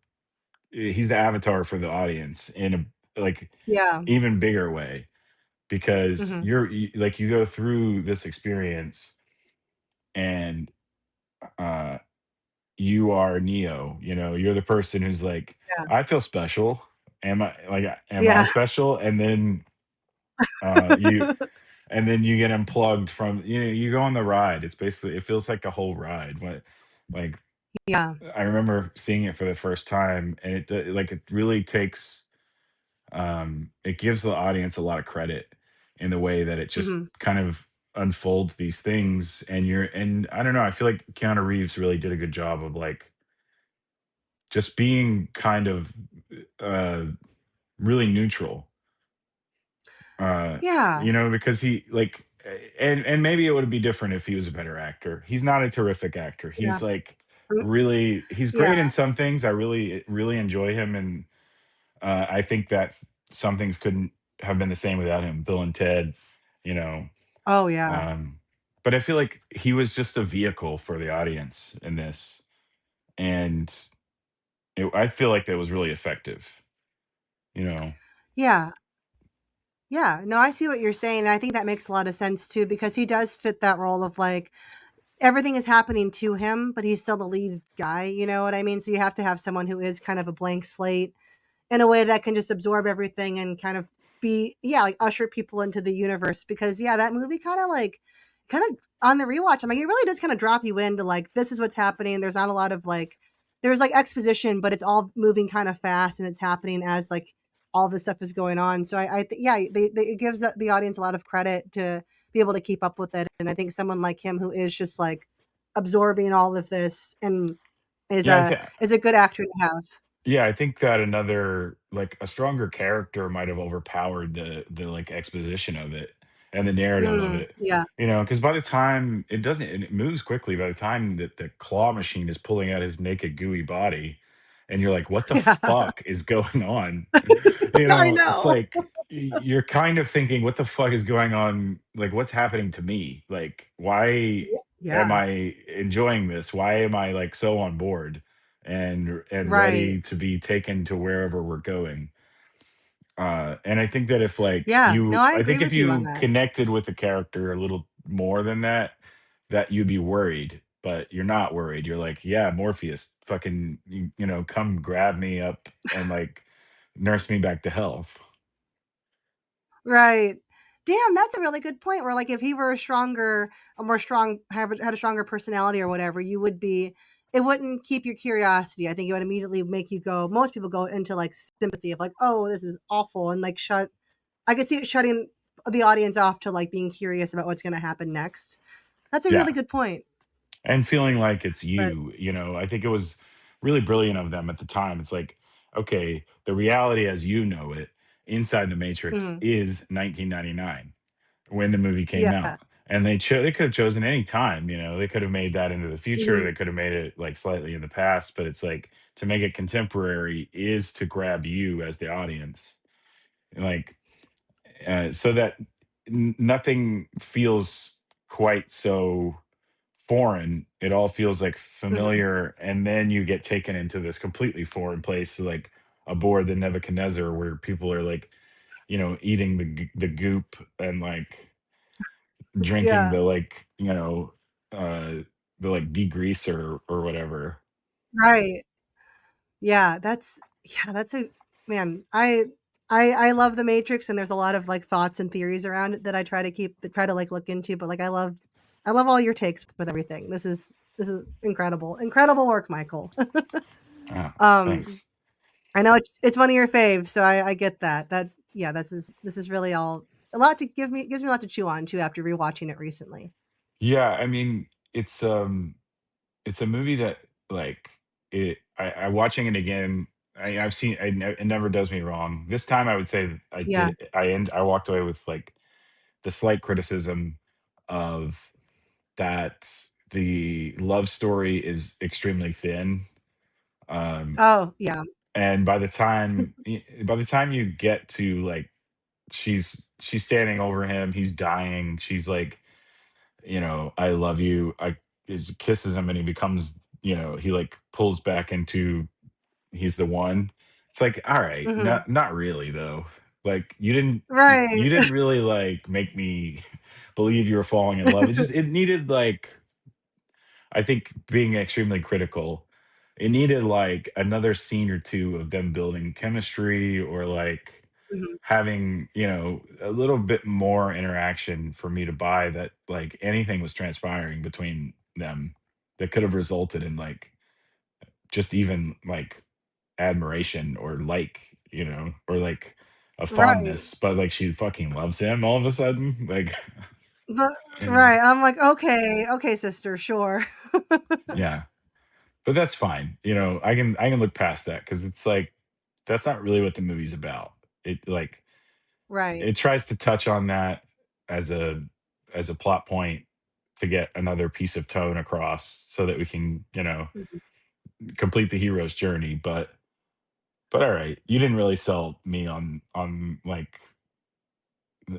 he's the avatar for the audience in a like Yeah. even bigger way because Mhm. like you go through this experience and uh you are Neo, you're the person who's like, Yeah. I feel special. Am I Yeah. special? You and then you get unplugged from, you go on the ride. It's basically, it feels like a whole ride. Like Yeah. I remember seeing it for the first time, and it really takes, it gives the audience a lot of credit in the way that it just Mhm. kind of unfolds these things. And I don't know, I feel like Keanu Reeves really did a good job of like just being kind of uh really neutral, Yeah. because he like, and maybe it would be different if he was a better actor. He's not a terrific actor. Yeah. He's like Mm, he's yeah. great in some things. I really enjoy him, and I think that some things couldn't have been the same without him. Bill and Ted, you know. Oh, yeah. Um, but I feel like he was just a vehicle for the audience in this, and I feel like that was really effective. You know. Yeah. Yeah. No, I see what you're saying, and I think that makes a lot of sense too because he does fit that role of, like, everything is happening to him, but he's still the lead guy, you know what I mean? So you have to have someone who is kind of a blank slate in a way that can just absorb everything and kind of be, yeah, like usher people into the universe because yeah, that movie kind of on the rewatch, I'm like, it really does kind of drop you into like this is what's happening. There's not a lot of like there's like exposition, but it's all moving kind of fast and it's happening as like all this stuff is going on. So yeah, it gives the audience a lot of credit to be able to keep up with it. And I think someone like him who is just like absorbing all of this and Yeah, I think. is a good actor to have. Yeah, I think that another like a stronger character might have overpowered the like exposition of it and the narrative of it. Yeah. Because by the time it moves quickly. By the time that the claw machine is pulling out his naked gooey body, and you're like, what the Yeah. fuck is going on? I It's know. like you're kind of thinking, what the fuck is going on? Like, what's happening to me? Like, why Yeah. am I enjoying this? Why am I like so on board and Right. ready to be taken to wherever we're going? And I think that if like Yeah. No, you I I agree think if with you on you that. connected with the character a little more than that, that you'd be worried, but you're not worried. You're like, yeah, Morpheus, fucking, come grab me up and like nurse me back to health. Right. Damn, that's a really good point where, like, if he were a more strong had a stronger personality or whatever, you would be it wouldn't keep your curiosity. I think it would immediately make you go most people go into, like, sympathy of, like, "Oh, this is awful," and, like, I could see it shutting the audience off to, like, being curious about what's gonna happen next. That's a really Yeah. good point. And feeling like it's But I think it was really brilliant of them at the time. It's like, okay, the reality as you know it inside the Matrix mhm. is 1999 when the movie came Yeah. out. And they could have chosen any time. They could have made that into the future. Mhm. They could have made it like slightly in the past, but it's like to make it contemporary is to grab you as the audience. Like, so that nothing feels quite so foreign. It all feels like Mhm. familiar, and then you get taken into this completely foreign place, like aboard the Nebuchadnezzar, where people are like, eating the goop and like drinking Yeah. the like, the like degreaser or whatever. Right. That's a man, I love The Matrix, and there's a lot of, like, thoughts and theories around it that I try to, like, look into, but, like, I love all your takes with everything. This is incredible. Incredible work, Michael. Ah, Um, thanks. I know it's one of your faves, so I get that. This is really all a lot to give me gives me a lot to chew on too after rewatching it recently. Yeah, I mean, it's a movie that, like, I watching it again, I've seen it never does me wrong. This time I would say that Yeah. I walked away with, like, the slight criticism of that the love story is extremely thin, um, Oh, yeah. and by the time you get to, like, she's standing over him, he's dying, she's like, "I love you." She kisses him and he becomes, he, like, pulls back into he's the one. It's like, "All right, Mhm. not really though." Like, Right. you didn't really, like, make me believe you were falling in love. It needed, like, I think being extremely critical, it needed, like, another scene or 2 of them building chemistry or, like, Mhm. having, a little bit more interaction for me to buy that, like, anything was transpiring between them that could have resulted in, like, just even, like, admiration or, like, or, like, a Right. fondness, but, like, she fucking loves him all of a sudden, like, But right, I'm like, "Okay, okay, sister, sure." yeah. But that's fine. I can look past that because it's like that's not really what the movie's about. Like Right. it tries to touch on that as a plot point to get another piece of tone across so that we can, Mhm. complete the hero's journey. But all right, you didn't really sell me on like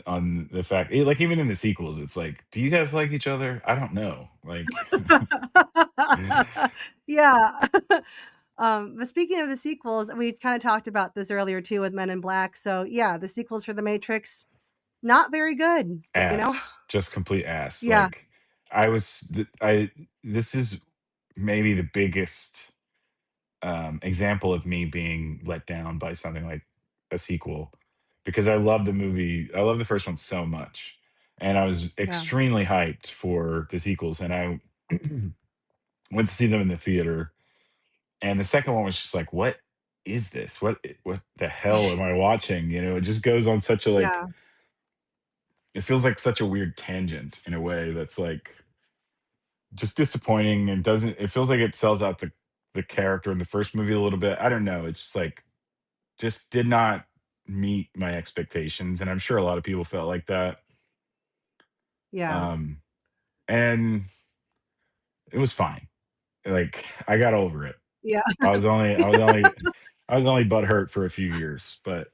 on the fact like even in the sequels, it's like, do you guys like each other? I don't know. Like Yeah. But speaking of the sequels, we kinda talked about this earlier too with Men in Black, so, yeah, the sequels for The Matrix, not very good, you know? ass, just complete ass. Yeah, Like I this is maybe the biggest example of me being let down by something like a sequel because I love the movie. I love the first one so much, and I was yeah. extremely hyped for the sequels, and I went to see them in the theater. And the second one was just like, what is this? What the hell am I watching? It just goes on such a like. Yeah, It feels like such a weird tangent in a way that's like just disappointing and doesn't. It feels like it sells out the character in the first movie a little bit. I don't know. It's just like just did not meet my expectations, and I'm sure a lot of people felt like that. yeah, Um, and it was fine. Like I got over it. yeah. I was only butthurt for a few years, but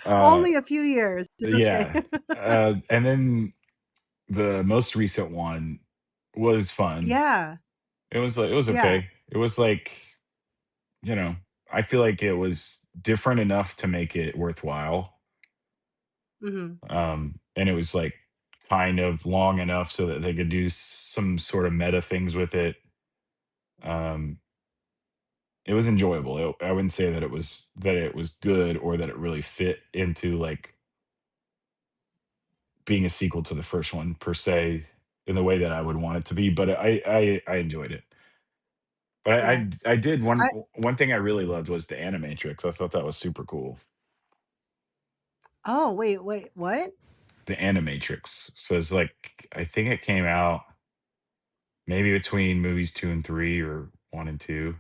uh, Only a few years, it's okay. yeah. And then the most recent one was fun. Yeah, It was yeah, okay. It was like you know I feel like it was different enough to make it worthwhile. mhm, And it was like kind of long enough so that they could do some sort of meta things with it. Um, it was enjoyable. I wouldn't say that it was good or that it really fit into like being a sequel to the first one per se in the way that I would want it to be. But I enjoyed it. But yeah. I did I one thing I really loved was the Animatrix. I thought that was super cool. Oh, wait, what? The Animatrix. So it's like I think it came out maybe between movies 2 and 3 or 1 and 2,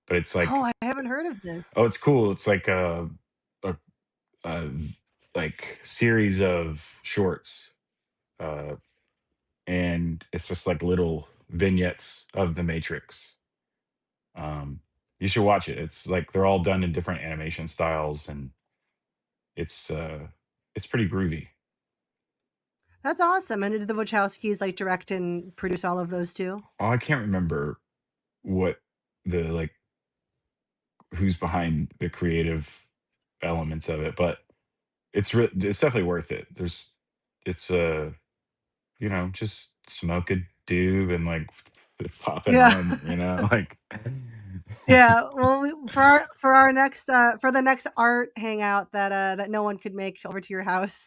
but it's Oh, like, I haven't heard of this. oh, it's cool. It's like a a, like, series of shorts, uh, and it's just, like, little vignettes of The Matrix. Um, you should watch it. It's, like, they're all done in different animation styles, and it's, uh, it's pretty groovy. That's awesome, and did the Wachowskis, like, direct and produce all of those too? Oh, I can't remember what like, who's behind the creative elements of it, but it's definitely worth it. It's just smoke a doob and like popping Yeah. on, like Yeah, well, we for our next, for the next art hangout that no one could make over to your house,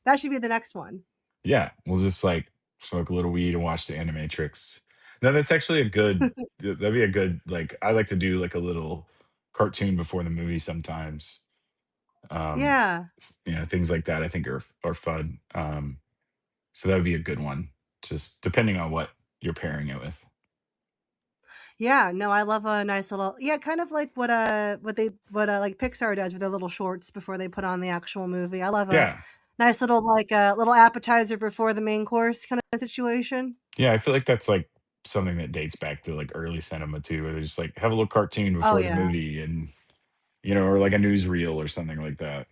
that should be the next one. yeah, we'll just like smoke a little weed and watch the Animatrix. No, that's actually a good. That'd be a good like. I like to do like a little cartoon before the movie sometimes. Um, Yeah. things like that I think are fun. So that would be a good one, just depending on what you're pairing it with. Yeah, no, I love a nice little yeah, kind of like like Pixar does with their little shorts before they put on the actual movie. I love a Yeah. nice little, like, little appetizer before the main course kinda situation. Yeah, I feel like that's like something that dates back to like early cinema too, where they just like have a little cartoon Oh, before the yeah. movie and or like a newsreel or something like that.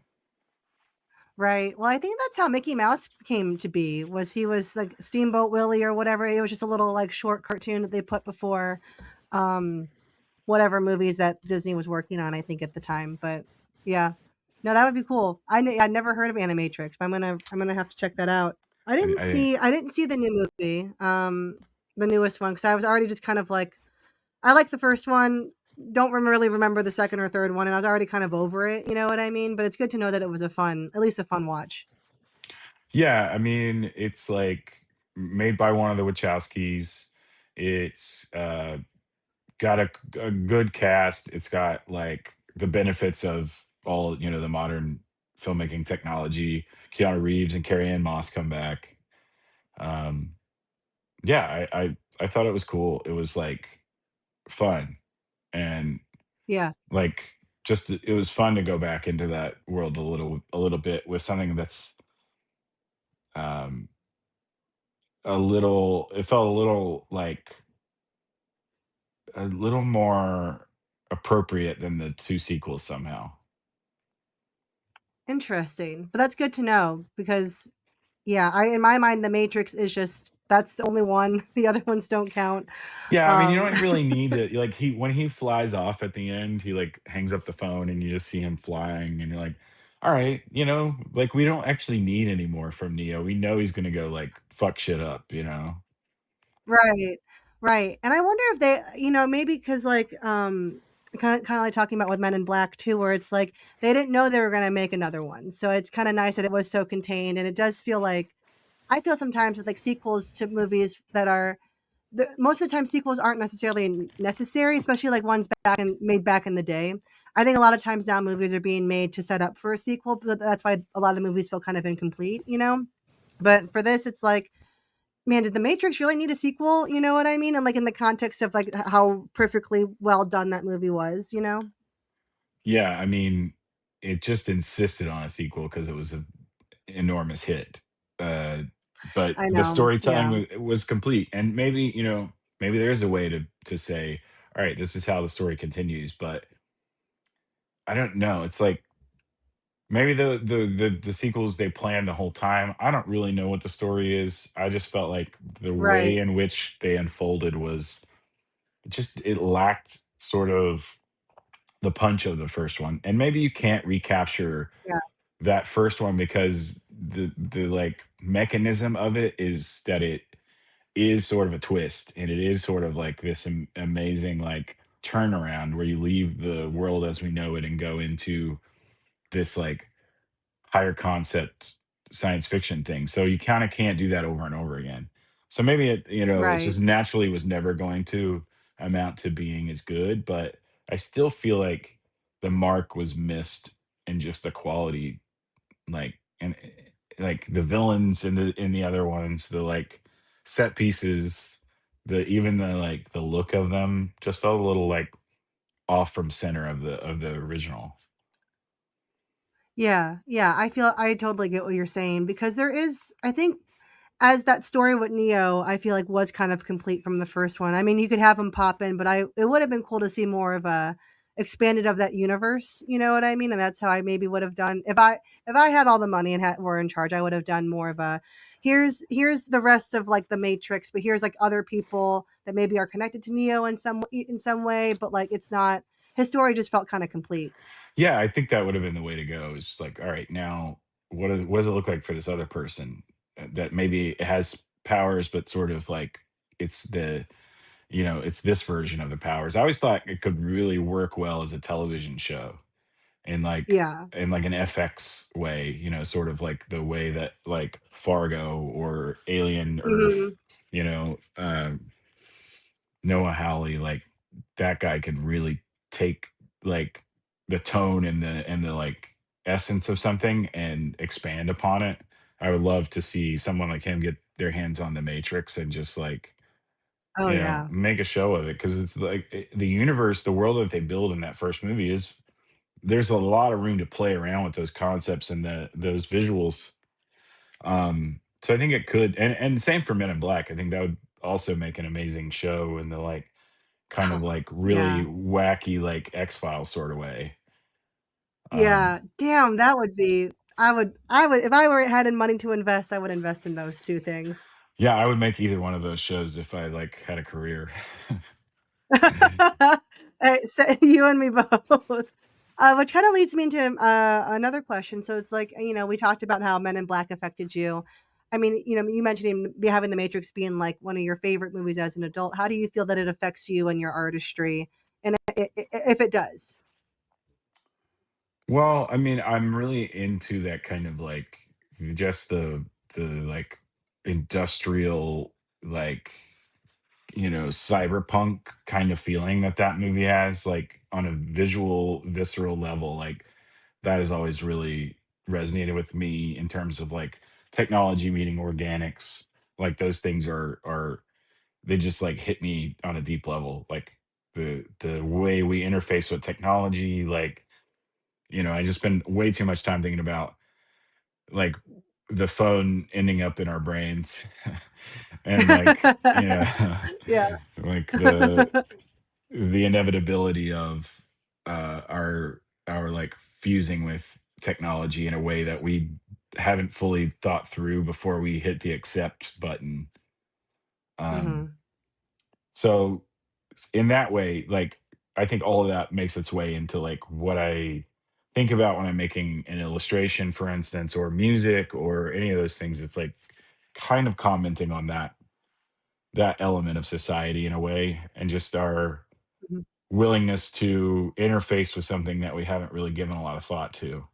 Right. Well, I think that's how Mickey Mouse came to be, was he was, like, Steamboat Willie or whatever, it was just a little, like, short cartoon that they put before, um, whatever movies that Disney was working on, I think, at the time, but yeah. No, that would be cool. I'd never heard of Animatrix, but I'm gonna have to check that out. I I didn't see the new movie, the newest one, because I was already just kind of like I like the first one, don't really remember the second or third one, and I was already kind of over it, you know what I mean? But it's good to know that it was at least a fun watch. Yeah, I mean, it's like made by one of the Wachowskis. It's got a good cast. It's got like the benefits of all, the modern filmmaking technology. Keanu Reeves and Carrie Ann Moss come back. Um, yeah, I thought it was cool. It was like fun and Yeah, like just it was fun to go back into that world a little bit with something that's um it felt a little like a little more appropriate than the two sequels somehow. interesting. But that's good to know because, yeah, I in my mind, The Matrix is just that's the only one. The other ones don't count. Yeah, I mean, you Um, don't really need to like he when he flies off at the end, he like hangs up the phone and you just see him flying and you're like, all right, like we don't actually need any more from Neo. We know he's gonna go like fuck shit up. right, right. And I wonder if they, maybe because like, kind of like talking about with Men in Black too, where it's like they didn't know they were gonna make another one, so it's kind of nice that it was so contained, and it does feel like I feel sometimes with like sequels to movies that are most of the time sequels aren't necessarily necessary, especially like ones made back in the day. I think a lot of times now movies are being made to set up for a sequel, but that's why a lot of movies feel kind of incomplete, you know? But for this, it's like, man, did The Matrix really need a sequel? You know what I mean? And like in the context of like how perfectly well done that movie was, you know? Yeah, I mean, it just insisted on a sequel because it was an enormous hit. Uh, but I the know. storytelling Yeah. was complete, and maybe there is a way to say, all right, this is how the story continues. But I don't know. It's like maybe the sequels they planned the whole time. I don't really know what the story is. I just felt like the way Right. in which they unfolded was just it lacked sort of the punch of the first one, and maybe you can't recapture Yeah. that first one because the like mechanism of it is that it is sort of a twist and it is sort of like this amazing like turnaround where you leave the world as we know it and go into this like higher concept science fiction thing. So you kind of can't do that over and over again. So maybe it's Right. just naturally was never going to amount to being as good, but I still feel like the mark was missed in just the quality, like and like the villains in the other ones, the like set pieces, the even the like the look of them just felt a little like off from center of the original. Yeah. Yeah. I totally get what you're saying because there is, I think, as that story with Neo, I feel like was kind of complete from the first one. I mean, you could have him pop in, but it would have been cool to see more of a expanded of that universe. You know what I mean? And that's how I maybe would have done if I had all the money and were in charge. I would have done more of a here's the rest of like the Matrix, but here's like other people that maybe are connected to Neo in some way, but like it's not his story just felt kind of complete. Yeah, I think that would have been the way to go. Is like, all right, now what does it look like for this other person that maybe has powers, but sort of like it's it's this version of the powers. I always thought it could really work well as a television show in Yeah. an FX way, sort of like the way that like Fargo or Alien Earth, Hmm. Noah Hawley, like that guy can really take like the tone and the like essence of something and expand upon it. I would love to see someone like him get their hands on the Matrix and just like, Oh, yeah. make a show of it, because it's like the universe, the world that they build in that first movie is, there's a lot of room to play around with those concepts and those visuals. So I think it could, and same for Men in Black. I think that would also make an amazing show in the like kind of like really Yeah. wacky like X-Files sort of way. Um, Yeah. Damn, that would be if I were had money to invest, I would invest in those 2 things. yeah, I would make either one of those shows if I like had a career. Hey, so you and me both. Which kinda leads me into, another question. So it's like, we talked about how Men in Black affected you. I mean, you mentioned having The Matrix being, like, one of your favorite movies as an adult. How do you feel that it affects you and your artistry? And if it does? Well, I mean, I'm really into that kind of like just the like industrial like cyberpunk kind of feeling that that movie has, like on a visual visceral level. Like that has always really resonated with me in terms of like technology meeting organics. Like those things are they just like hit me on a deep level. Like the way we interface with technology, like I just spend way too much time thinking about like the phone ending up in our brains and like Yeah. like the inevitability of our like fusing with technology in a way that we haven't fully thought through before we hit the accept button. um Mhm. so in that way, like I think all of that makes its way into like what I think about when I'm making an illustration, for instance, or music or any of those things. It's like kind of commenting on that element of society in a way, and just our Mhm. willingness to interface with something that we haven't really given a lot of thought to.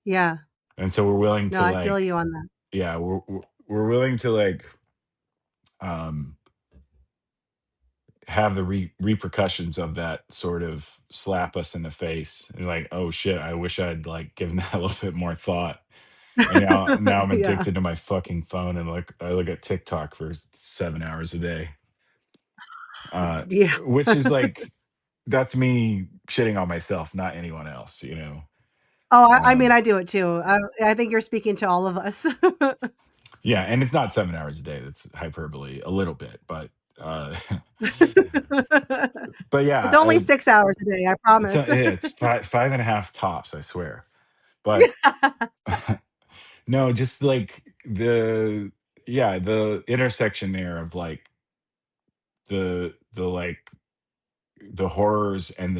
Yeah. And so we're willing No, to I feel you like, on that. yeah, we're willing to like um have the repercussions of that sort of slap us in the face and like, oh shit, I wish I'd like given that a little bit more thought. And now I'm Yeah. addicted to my fucking phone, and like I look at TikTok for 7 hours a day. Yeah. Which is like, that's me shitting on myself, not anyone else. Oh, I mean, Um I do it too. I think you're speaking to all of us. yeah, and it's not 7 hours a day. That's hyperbole a little bit, but uh but It's yeah, only 6 hours a day, I promise. it's five and a half tops, I swear. But Yeah. no, just like the intersection there of like the like the horrors and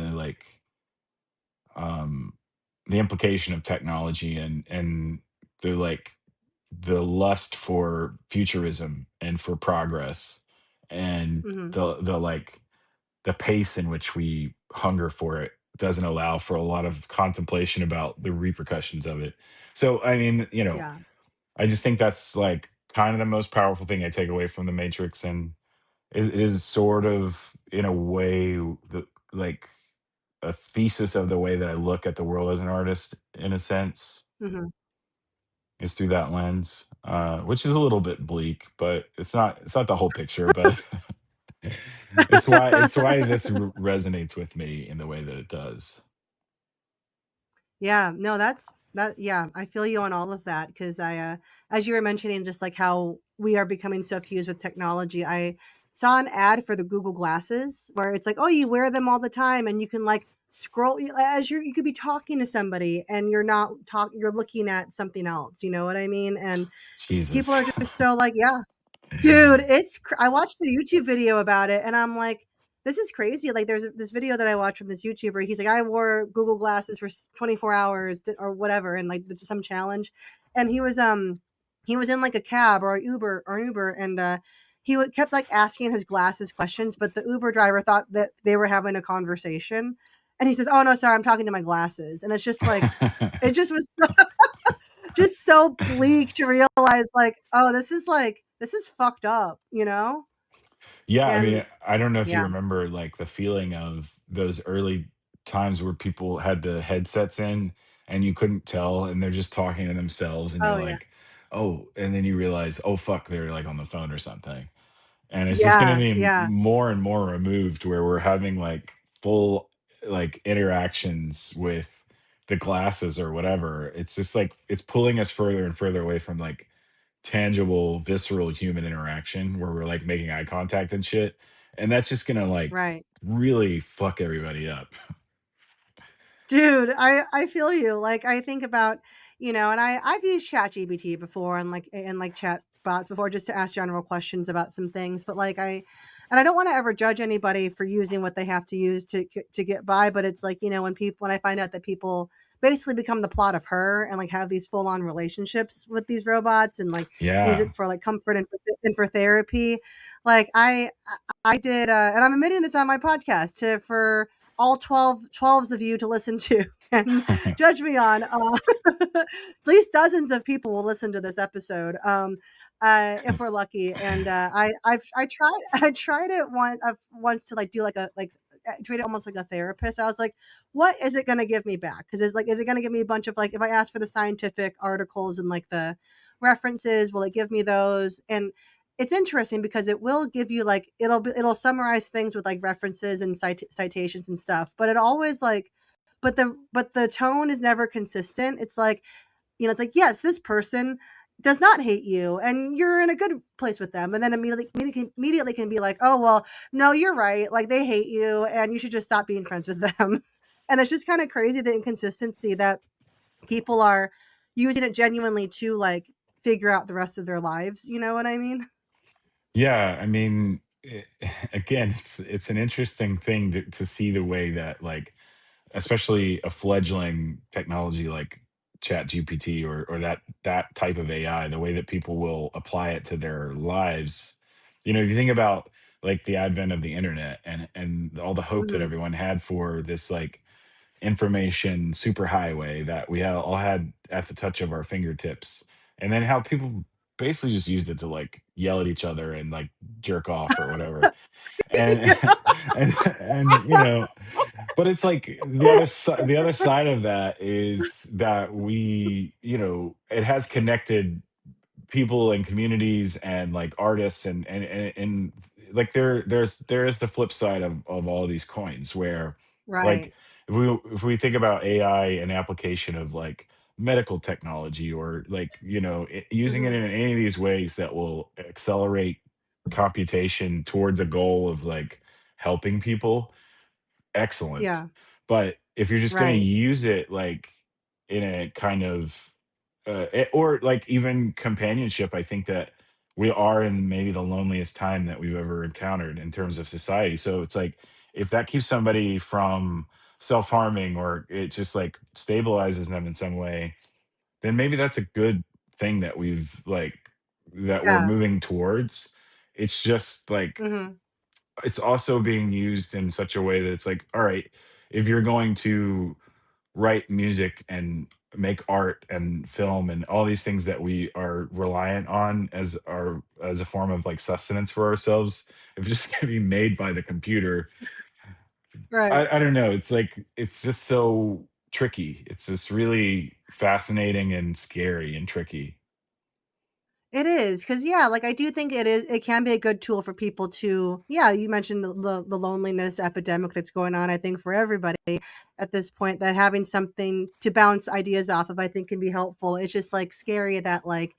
um the implication of technology and the like the lust for futurism and for progress, and Mhm, the like the pace in which we hunger for it doesn't allow for a lot of contemplation about the repercussions of it. So I mean, yeah, I just think that's like kind of the most powerful thing I take away from the Matrix, and it is sort of in a way like a thesis of the way that I look at the world as an artist, in a sense, mhm. is through that lens, which is a little bit bleak, but it's not the whole picture. But it's why this resonates with me in the way that it does. Yeah, no, yeah, I feel you on all of that because as you were mentioning, just like how we are becoming so fused with technology, I saw an ad for the Google Glasses where it's like, oh, you wear them all the time and you can like scroll as you could be talking to somebody and you're looking at something else, you know what I mean? And people Jesus. are just so like, yeah, dude, I watched a YouTube video about it, and I'm like, "This is crazy." Like, there's this video that I watched from this YouTuber. He's like, "I wore Google Glasses for 24 hours or whatever," and like some challenge. And he was in like a cab or an Uber, and kept like asking his glasses questions, but the Uber driver thought that they were having a conversation, and he says, "Oh no, sorry, I'm talking to my glasses." And it's just like, it just was just so bleak to realize like, oh, this is fucked up, you know? Yeah, I And mean, I don't know if you yeah. remember like the feeling of those early. times where people had the headsets in and you couldn't tell and they're just talking to themselves and you're Oh, yeah. like, oh, and then you realize, oh fuck, they're like on the phone or something. And it's just going to Yeah, be yeah, more and more removed where we're having like full like interactions with the glasses or whatever. It's just like it's pulling us further and further away from like tangible visceral human interaction where we're like making eye contact and shit, and that's just going to like right. really fuck everybody up. Dude, I feel you. Like, I think about, and I've used ChatGPT before and like chat bots before just to ask general questions about some things, but like I don't want to ever judge anybody for using what they have to use to get by, but it's like, when I find out that people basically become the plot of her and like have these full on relationships with these robots and like use Yeah. it for like comfort and for therapy. Like I did and I'm admitting this on my podcast for all 12s of you to listen to and judge me on. At least dozens of people will listen to this episode, if we're lucky. And I tried I tried it once to like do like a like treat it almost like a therapist. I was like, what is it going to give me back? Because it's like, is it going to give me a bunch of like, if I ask for the scientific articles and like the references, will it give me those? And it's interesting because it will give you like it'll summarize things with like references and citations and stuff, but it always like but the tone is never consistent. It's like, it's like, yes, this person does not hate you and you're in a good place with them, and then immediately can be like, oh well, no, you're right, like they hate you and you should just stop being friends with them. And it's just kind of crazy, the inconsistency that people are using it genuinely to like figure out the rest of their lives, you know what I mean? Yeah, I mean, again, it's an interesting thing to see the way that like, especially a fledgling technology like Chat GPT or that type of AI, the way that people will apply it to their lives. If you think about like the advent of the internet and all the hope that Mhm. everyone had for this like information superhighway that we all had at the touch of our fingertips, and then how people basically just used it to like yell at each other and like jerk off or whatever. And Yeah. and but it's like the other side of that is that it has connected people and communities and like artists and like there is the flip side of all these coins where like Right. if we think about AI and application of like medical technology or like using it Mhm. in any of these ways that will accelerate computation towards a goal of like helping people, excellent. Yeah. But if you're just going to Right. use it like in a kind of or like even companionship, I think that we are in maybe the loneliest time that we've ever encountered in terms of society. So it's like if that keeps somebody from self-harming or it just like stabilizes them in some way, then maybe that's a good thing that we're Yeah. moving towards. It's just like Mhm. it's also being used in such a way that it's like, all right, if you're going to write music and make art and film and all these things that we are reliant on as a form of like sustenance for ourselves, if it's just going to be made by the computer, Right. I don't know. It's like it's just so tricky. It's just really fascinating and scary and tricky. It is because, yeah, like I do think it can be a good tool for people to, yeah, you mentioned the loneliness epidemic that's going on, I think, for everybody at this point, that having something to bounce ideas off of, I think, can be helpful. It's just like scary that like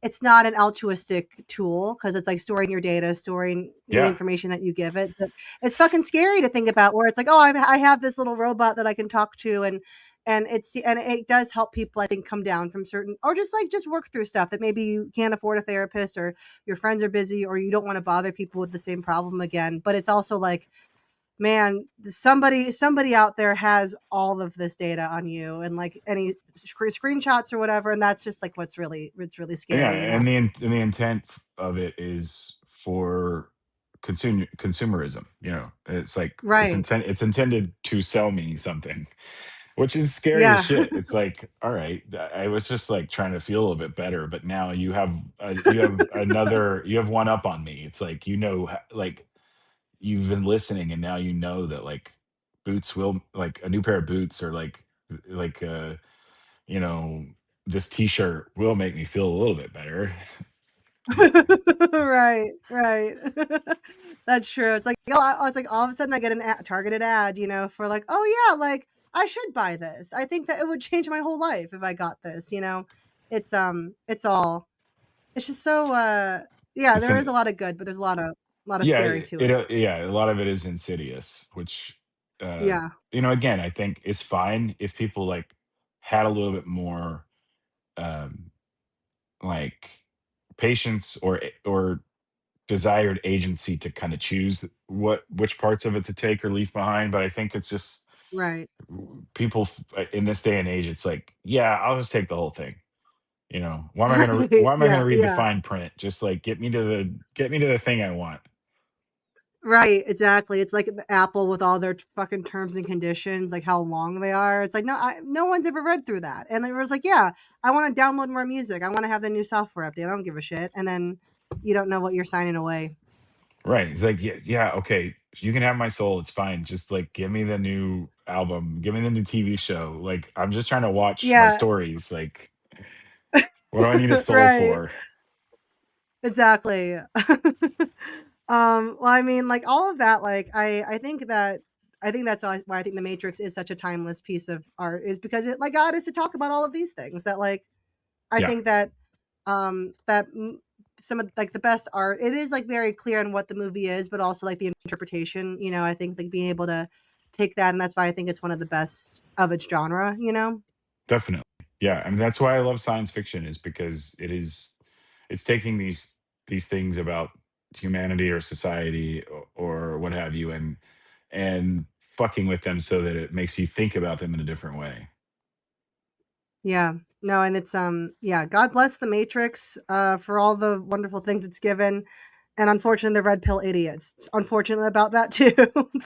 it's not an altruistic tool because it's like storing your data, storing the Yeah. information that you give it. So it's fucking scary to think about where it's like, oh, I have this little robot that I can talk to, and it does help people, I think, come down from certain, or just like just work through stuff that maybe you can't afford a therapist, or your friends are busy, or you don't want to bother people with the same problem again. But it's also like, man, somebody out there has all of this data on you and like any screenshots or whatever, and that's just like what's really Yeah, scary, and the intent of it is for consumerism. It's like Right. it's intended to sell me something, which is scary as Yeah. shit. It's like, all right, I was just like trying to feel a little bit better, but now you have one up on me. It's like like you've been listening, and now you know that like boots will like a new pair of boots or like you know, this t-shirt will make me feel a little bit better. Right, right. That's true. It's like, I was like, all of a sudden I get an targeted ad, for like, oh yeah, like I should buy this. I think that it would change my whole life if I got this. It's all, it's just so, yeah, It's there an is a lot of good, but there's a lot of Yeah, scary to it. yeah, a lot of it is insidious, which uh Yeah, again, I think is fine if people like had a little bit more um like patience or desired agency to kind of choose which parts of it to take or leave behind. But I think it's just right. people in this day and age, it's like, yeah, I'll just take the whole thing. Right. Why am I Yeah, gonna read the yeah. fine print? Just like get me to the thing I want. Right, exactly. It's like the Apple with all their fucking terms and conditions, like how long they are. It's like no one's ever read through that. And it was like, yeah, I want to download more music. I want to have the new software update. I don't give a shit. And then you don't know what you're signing away. Right. It's like, yeah, yeah, okay, you can have my soul. It's fine. Just like give me the new album, give me the new TV show. Like I'm just trying to watch my Yeah, stories. Like, what do I need a soul right. for? Exactly. Well, I mean, like all of that, like I think that's why I think The Matrix is such a timeless piece of art is because it like got us to talk about all of these things that like I Yeah, think that that some of like the best art it is like very clear on what the movie is but also like the interpretation, I think like being able to take that, and that's why I think it's one of the best of its genre. definitely. Yeah. I mean, that's why I love science fiction, is because it's taking these things about humanity or society or what have you, and fucking with them so that it makes you think about them in a different way. Yeah, no, and it's yeah, God bless the Matrix for all the wonderful things it's given, and unfortunately the red pill idiots unfortunately about that too.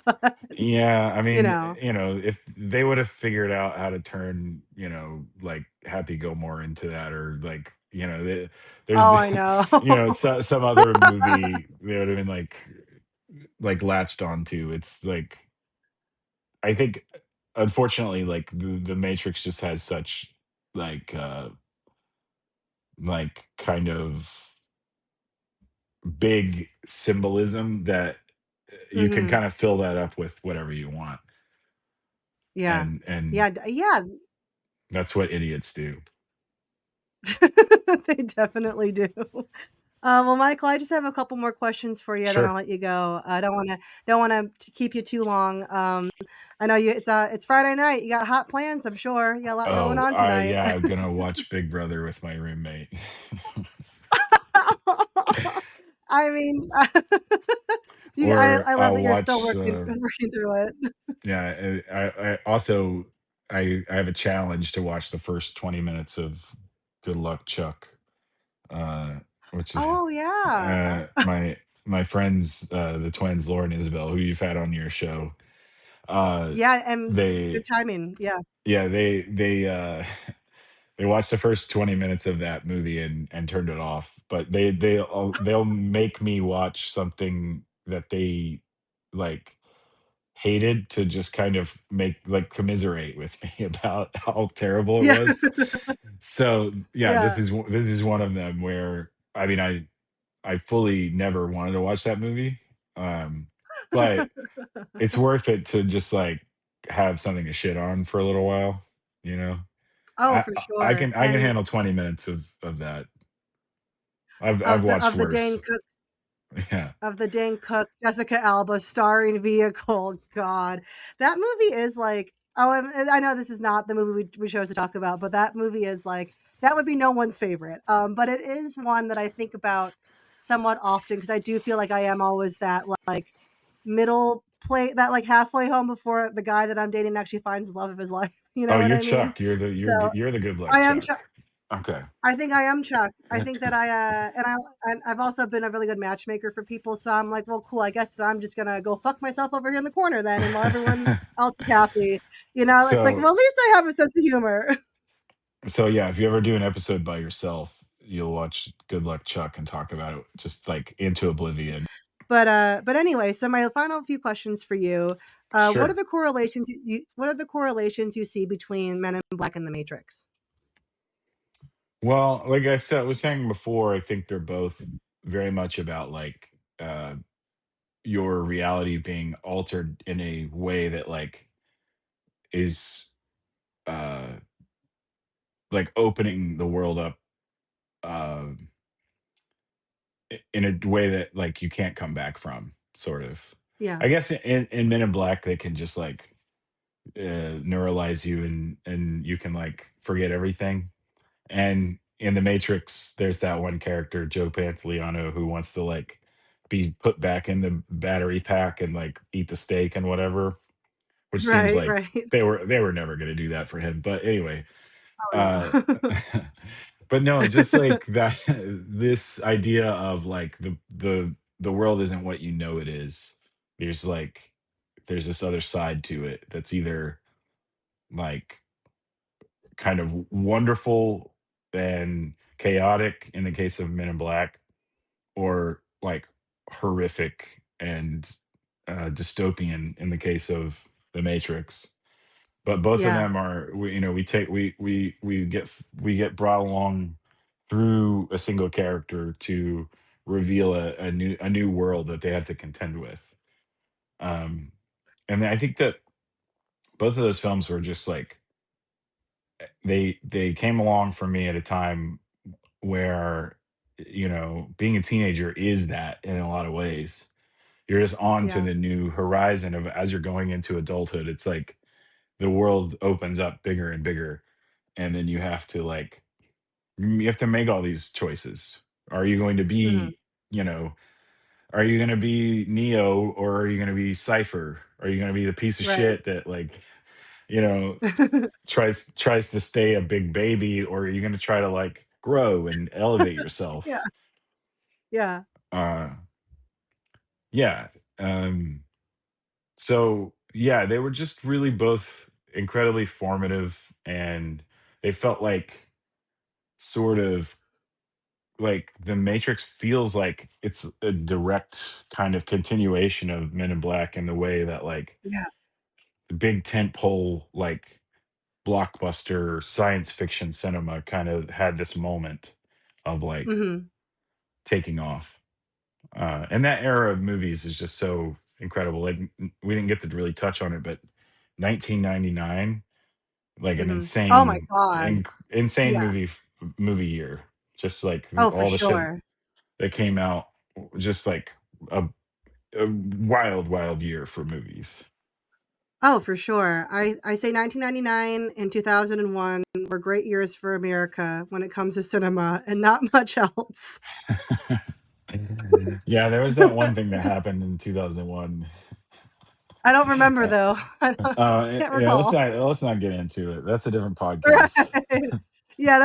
But Yeah, I you mean, know if they would have figured out how to turn, like Happy Gilmore into that, or like, there's, oh I know. some other movie they would have been like latched onto. It's like, I think, unfortunately, like the Matrix just has such like kind of big symbolism that you can Hmm. kind of fill that up with whatever you want, Yeah, and yeah, yeah. that's what idiots do. They definitely do. Well, Michael, I just have a couple more questions for you, then I'll Sure. let you go. I don't want to keep you too long. I know it's Friday night. You got hot plans, I'm sure. You got a lot going Oh, on tonight. yeah, I'm gonna watch Big Brother with my roommate. I mean, I Or love I'll that you're still watch, working through it. yeah, I also I have a challenge to watch the first 20 minutes of Good Luck Chuck, uh, which is, Oh yeah, my friends, the twins, Laura and Isabel, who you've had on your show, uh, yeah, and good they timing. Yeah, yeah, they watched the first 20 minutes of that movie and turned it off, but they'll make me watch something that they like hated, to just kind of make like commiserate with me about how terrible it yeah, was. So yeah, yeah. this is one of them where, I mean, I fully never wanted to watch that movie, but it's worth it to just like have something to shit on for a little while, you know. Oh, I for I sure. can I can And handle 20 minutes of that. I've of the watched of the Dane worse. Cook Yeah. of the Dane Cook, Jessica Alba starring vehicle. God, that movie is like, oh, and I know this is not the movie we chose to talk about, but that movie is like, that would be no one's favorite. But it is one that I think about somewhat often because I do feel like I am always that like middle play, that like halfway home before the guy that I'm dating actually finds the love of his life. You Oh, know what you're I mean? Chuck. You're So you're the good luck I am. Chuck. Okay. I think I am Chuck. I think that I've also been a really good matchmaker for people, so I'm like, well, cool. I guess that I'm just gonna go fuck myself over here in the corner then, and while everyone else is happy, it's like, So well, at least I have a sense of humor. yeah, if you ever do an episode by yourself, you'll watch Good Luck Chuck and talk about it just like into oblivion. But anyway, so my final few questions for you. What are Sure. the correlations what are the correlations you see between Men in Black and The Matrix? Well, like I said, was saying before, I think they're both very much about like your reality being altered in a way that like is uh like opening the world up uh in a way that like you can't come back from, sort of. Yeah. I guess in Men in Black they can just like neuralize you and you can like forget everything. And in the Matrix, there's that one character, Joe Pantoliano, who wants to like be put back in the battery pack and like eat the steak and whatever, which seems Right, like right. they were never going to do that for him. But anyway, Oh, uh no. but no, just like that this idea of like the world isn't what you know it is. There's like there's this other side to it that's either like kind of wonderful and chaotic in the case of Men in Black, or like horrific and dystopian in the case of The Matrix. But both of Yeah. them are, you know, we take we get brought along through a single character to reveal a new world that they had to contend with. Um, and I think that both of those films were just like they came along for me at a time where, you know, being a teenager is that in a lot of ways. You're just on to Yeah. the new horizon of as you're going into adulthood. It's like the world opens up bigger and bigger, and then you have to like you have to make all these choices. Are you going to Mhm. be, you know, are you going to be Neo, or are you going to be Cypher? Are you going to be the piece of Right. shit that like, you know, tries to stay a big baby, or are you going to try to like grow and elevate Yeah. yourself? Yeah. Uh yeah. Um so yeah, they were just really both incredibly formative, and they felt like sort of like the Matrix feels like it's a direct kind of continuation of Men in Black in the way that like Yeah. the big tent pole like blockbuster science fiction cinema kind of had this moment of like Mhm. taking off. And that era of movies is just so incredible. Like we didn't get to really touch on it, but 1999, like an Mhm. Oh my god. insane Yeah. movie year. Just like Oh, for all the shit sure. that came out, just like a, a wild year for movies. Oh, for sure. I say 1999 and 2001 were great years for America when it comes to cinema and not much else. Yeah, there was that one thing that happened in 2001. I don't remember though. I can't Yeah, recall. let's not get into it. That's a different podcast. Right. Yeah,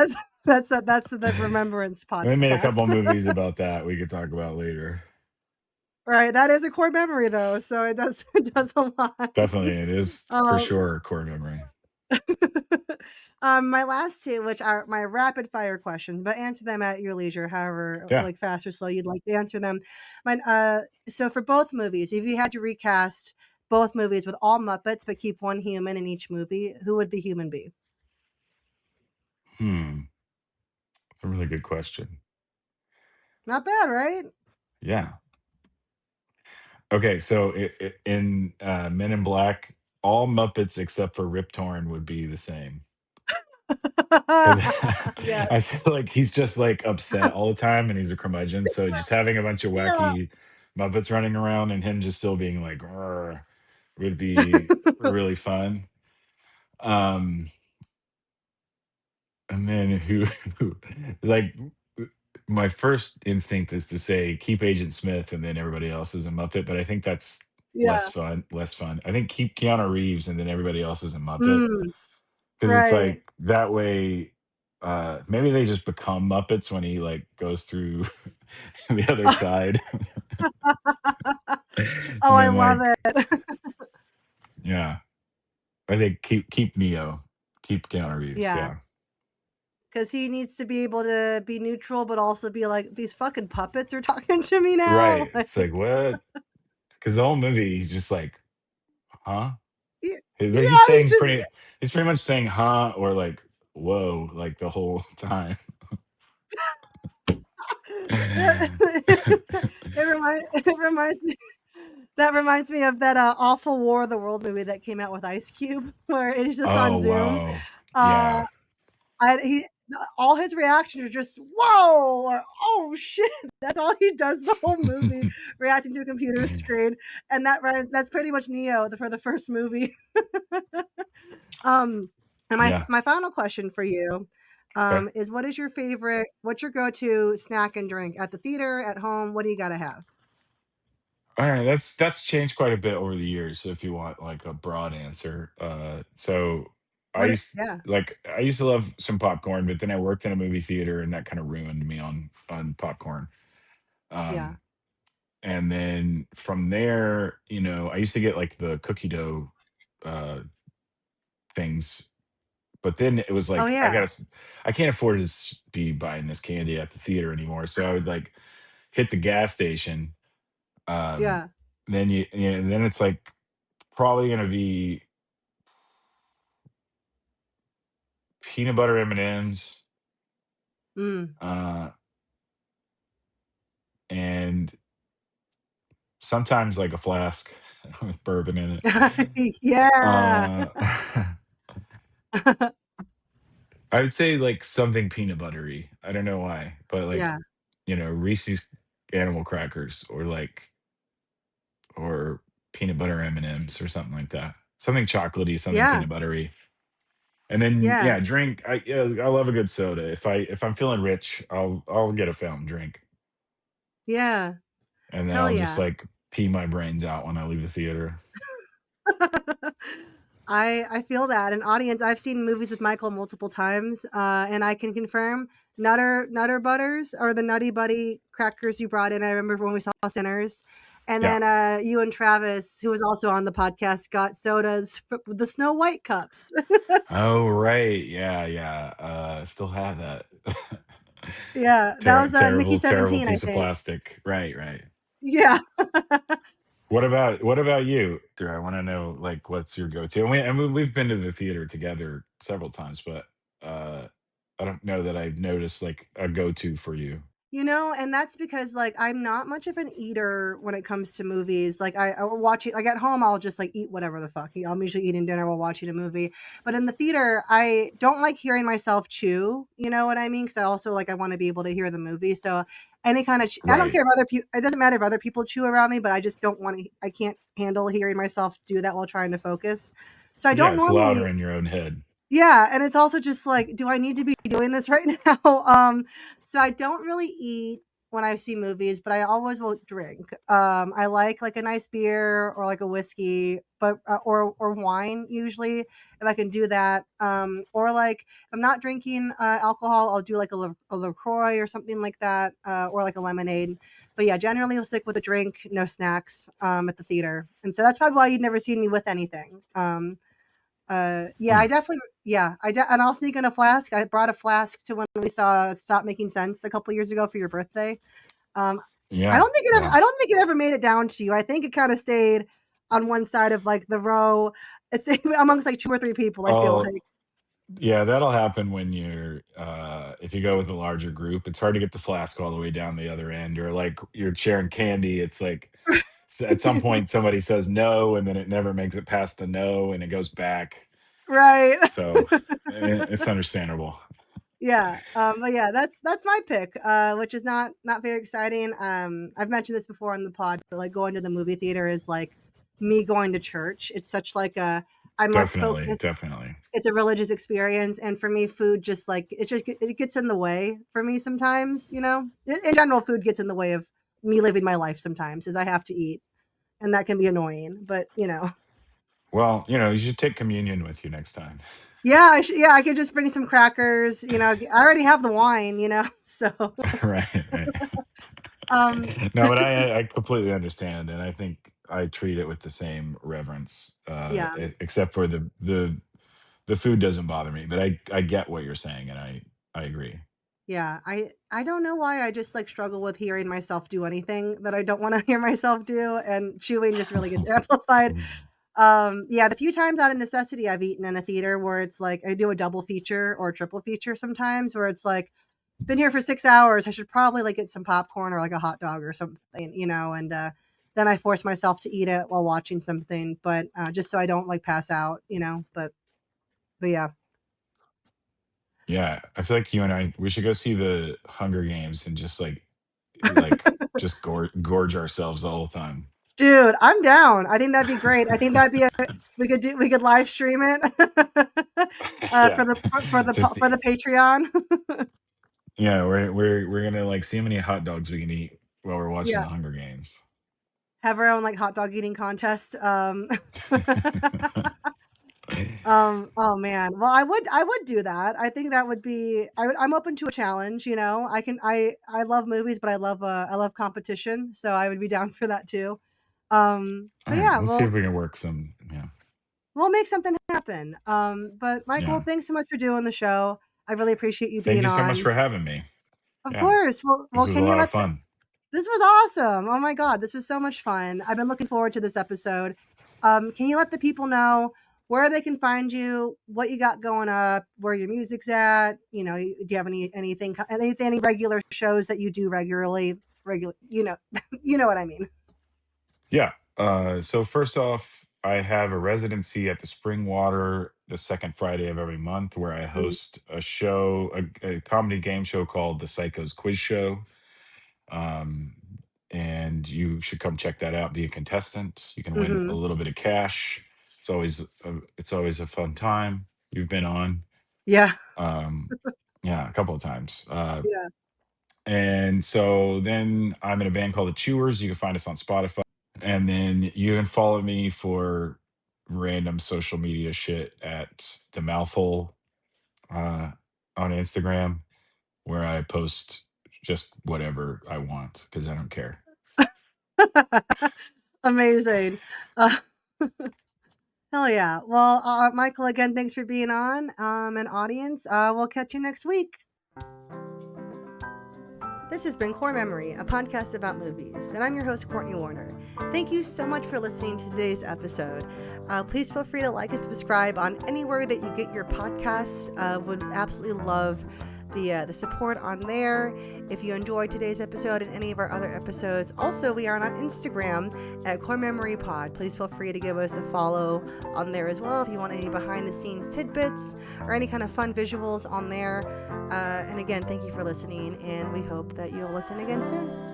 that's the remembrance They made a couple podcast. movies about that we could talk about later. Right, that is a core memory though, so it does it does a lot. Definitely, it is for Um, sure a core memory. my last 2, which are my rapid fire questions, but answer them at your leisure, however, Yeah. like, fast or slow you'd like to answer them. Mine, so for both movies, if you had to recast both movies with all Muppets, but keep 1 human in each movie, who would the human be? Hmm. It's a really good question. Not bad, right? Yeah. Okay, so in Men in Black, all Muppets except for Rip Torn would be the same. Because Yeah. I feel like he's just like upset all the time, and he's a curmudgeon. So just having a bunch of Yeah. wacky Muppets running around and him just still being like "Grr," would be really fun. Um, and then who like my first instinct is to say keep Agent Smith and then everybody else is a Muppet, but I think that's Yeah. Less fun. I think keep Keanu Reeves and then everybody else is a Muppet, Mm, because it's right. like that way. Maybe they just become Muppets when he like goes through the other side, Oh, and I then love like it. yeah, I think keep Neo, keep Keanu Reeves. Yeah. Yeah, 'cause he needs to be able to be neutral, but also be like, "These fucking puppets are talking to me Right. now." It's like, what? Because the whole movie, he's just like, huh? Ye He's yeah, saying he's pretty much saying huh or like whoa like the whole time. it reminds me that reminds me of that, awful War of the Worlds movie that came out with Ice Cube, where it's just on Oh Zoom. wow. Uh, Yeah. all his reactions are just, "Whoa!" or "Oh, shit." That's all he does the whole movie, reacting to a computer screen, and that's pretty much Neo for the first movie. Um, and Yeah. my final question for you, Okay. is what's your go-to snack and drink at the theater, at home? What do you gotta have? All right, that's changed quite a bit over the years. So if you want like a broad answer, so What yeah, I used to love some popcorn, but then I worked in a movie theater, and that kind of ruined me on popcorn. yeah. Um, and then from there, I used to get like the cookie dough uh, things, but then it was Oh, like yeah, I can't afford to be buying this candy at the theater anymore. So I would like hit the gas station. Um, yeah. then it's like probably gonna be peanut butter M&Ms, Mm. uh, and sometimes like a flask with bourbon in it. Yeah. Uh, I would say like something peanut buttery. I don't know why, but like Yeah, Reese's animal crackers or peanut butter M&Ms or something like that. Something chocolatey, something yeah, peanut buttery. And then yeah, yeah, drink. I love a good soda. If I'm feeling rich, I'll get a fountain drink, yeah. and then Hell I'll just yeah. like pee my brains out when I leave the theater. I feel that. An audience, I've seen movies with Michael multiple times, and I can confirm Nutter Butters or the Nutty Buddy crackers you brought in. I remember when we saw Sinners. And Yeah. then you and Travis, who was also on the podcast, got sodas, the Snow White cups. Oh right. Yeah. Yeah. Still have that. Yeah, that was Mickey Terrible 17, I piece of think. plastic. Right. Right. Yeah. What about you? I want to know like what's your go-to? We've been to the theater together several times, but I don't know that I've noticed like a go-to for you. And that's because, like, I'm not much of an eater when it comes to movies. Like, I will watch it like, at home, I'll just, like, eat whatever the fuck. I'm usually eating dinner while watching a movie. But in the theater, I don't like hearing myself chew, you know what I mean? Because I also, like, I wanna be able to hear the movie, so any kind of I don't Right. care if other people. It doesn't matter if other people chew around me, but I just don't wanna I can't handle hearing myself do that while trying to focus. So I Yeah, don't it's louder normally. in your own head. Yeah, and it's also just like, do I need to be doing this right now? So I don't really eat when I see movies, but I always will drink. I like a nice beer or like a whiskey, but or wine usually if I can do that. Or like if I'm not drinking alcohol, I'll do like a Lacroix or something like that, or like a lemonade. But yeah, generally I'll stick with a drink, no snacks, at the theater, and so that's probably why you'd never seen me with anything. Yeah, Huh. I definitely yeah, and I'll sneak in a flask. I brought a flask to when we saw Stop Making Sense a couple years ago for your birthday. Um, Yeah. Yeah. I don't think it ever made it down to you. I think it kinda stayed on one side of, like, the row. It stayed amongst, like, 2 or 3 people, I feel Oh, like. yeah, that'll happen when you're if you go with a larger group. It's hard to get the flask all the way down the other end, or like you're sharing candy. It's like at some point somebody says no, and then it never makes it past the no, and it goes back. Right. So it's understandable. Yeah, but yeah, that's my pick, which is not very exciting. I've mentioned this before on the pod, but like going to the movie theater is like me going to church. It's such like a I must Definitely, focus. definitely. It's a religious experience, and for me, food just like it gets in the way for me sometimes. In general, food gets in the way of me living my life sometimes, as I have to eat, and that can be annoying. But Well, you should take communion with you next time. yeah, yeah, I could just bring some crackers. I already have the wine. So. Right, right. Um, No, but I completely understand, and I think I treat it with the same reverence, yeah. except for the food doesn't bother me, but I get what you're saying, and I I agree. Yeah, I don't know why I just, like, struggle with hearing myself do anything that I don't wanna hear myself do, and chewing just really gets amplified. Yeah, the few times out of necessity I've eaten in a theater where it's like I do a double feature or a triple feature sometimes where it's like, "Been here for 6 hours, I should probably, like, get some popcorn or, like, a hot dog or something," and, then I force myself to eat it while watching something, but, just so I don't, like, pass out, but yeah. Yeah, I feel like you and I we should go see the Hunger Games and just like just gorge ourselves the whole time. Dude, I'm down. I think that'd be great. I think that'd be a we could live stream it, Yeah, just for the Patreon. yeah, we're gonna like see how many hot dogs we can eat while we're watching Yeah, the Hunger Games. have our own, like, hot dog eating contest, oh, man. Well, I would do that. I think that would be I'm open to a challenge, I love movies, but I love competition, so I would be down for that too. All But right, yeah, let's see if we can work some. Yeah, we'll make something happen. But Michael, yeah. thanks so much for doing the show. I really appreciate you Thank being you so much on. for having me. Of Yeah, course. this Well, was a can you lot of let the fun. this was awesome. Oh my god, this was so much fun. I've been looking forward to this episode. Can you let the people know where they can find you, what you got going up, where your music's at? Do you have any regular shows that you do regularly? You know what I mean. Yeah. So first off, I have a residency at the Spring Water the second Friday of every month, where I Mhm. host a show, a comedy game show called the Psychos Quiz Show. Um, and you should come check that out. Be a contestant. You can win a Mhm. little bit of cash. It's always a fun time. You've been on, Yeah. um, yeah, a couple of times. Yeah. And so then I'm in a band called the Chewers. You can find us on Spotify. And then you can follow me for random social media shit at the Mouthhole uh, on Instagram, where I post just whatever I want because I don't care. Amazing. Uh, hell yeah. Well, Michael, again, thanks for being on. And audience, we'll catch you next week. This has been Core Memory, a podcast about movies, and I'm your host, Cortney Warner. Thank you so much for listening to today's episode. Please feel free to like and subscribe on anywhere that you get your podcasts. Would absolutely love the support on there. If you enjoyed today's episode and any of our other episodes, also we are on Instagram at Core Memory Pod. Please feel free to give us a follow on there as well if you want any behind the scenes tidbits or any kind of fun visuals on there. And again, thank you for listening, and we hope that you'll listen again soon.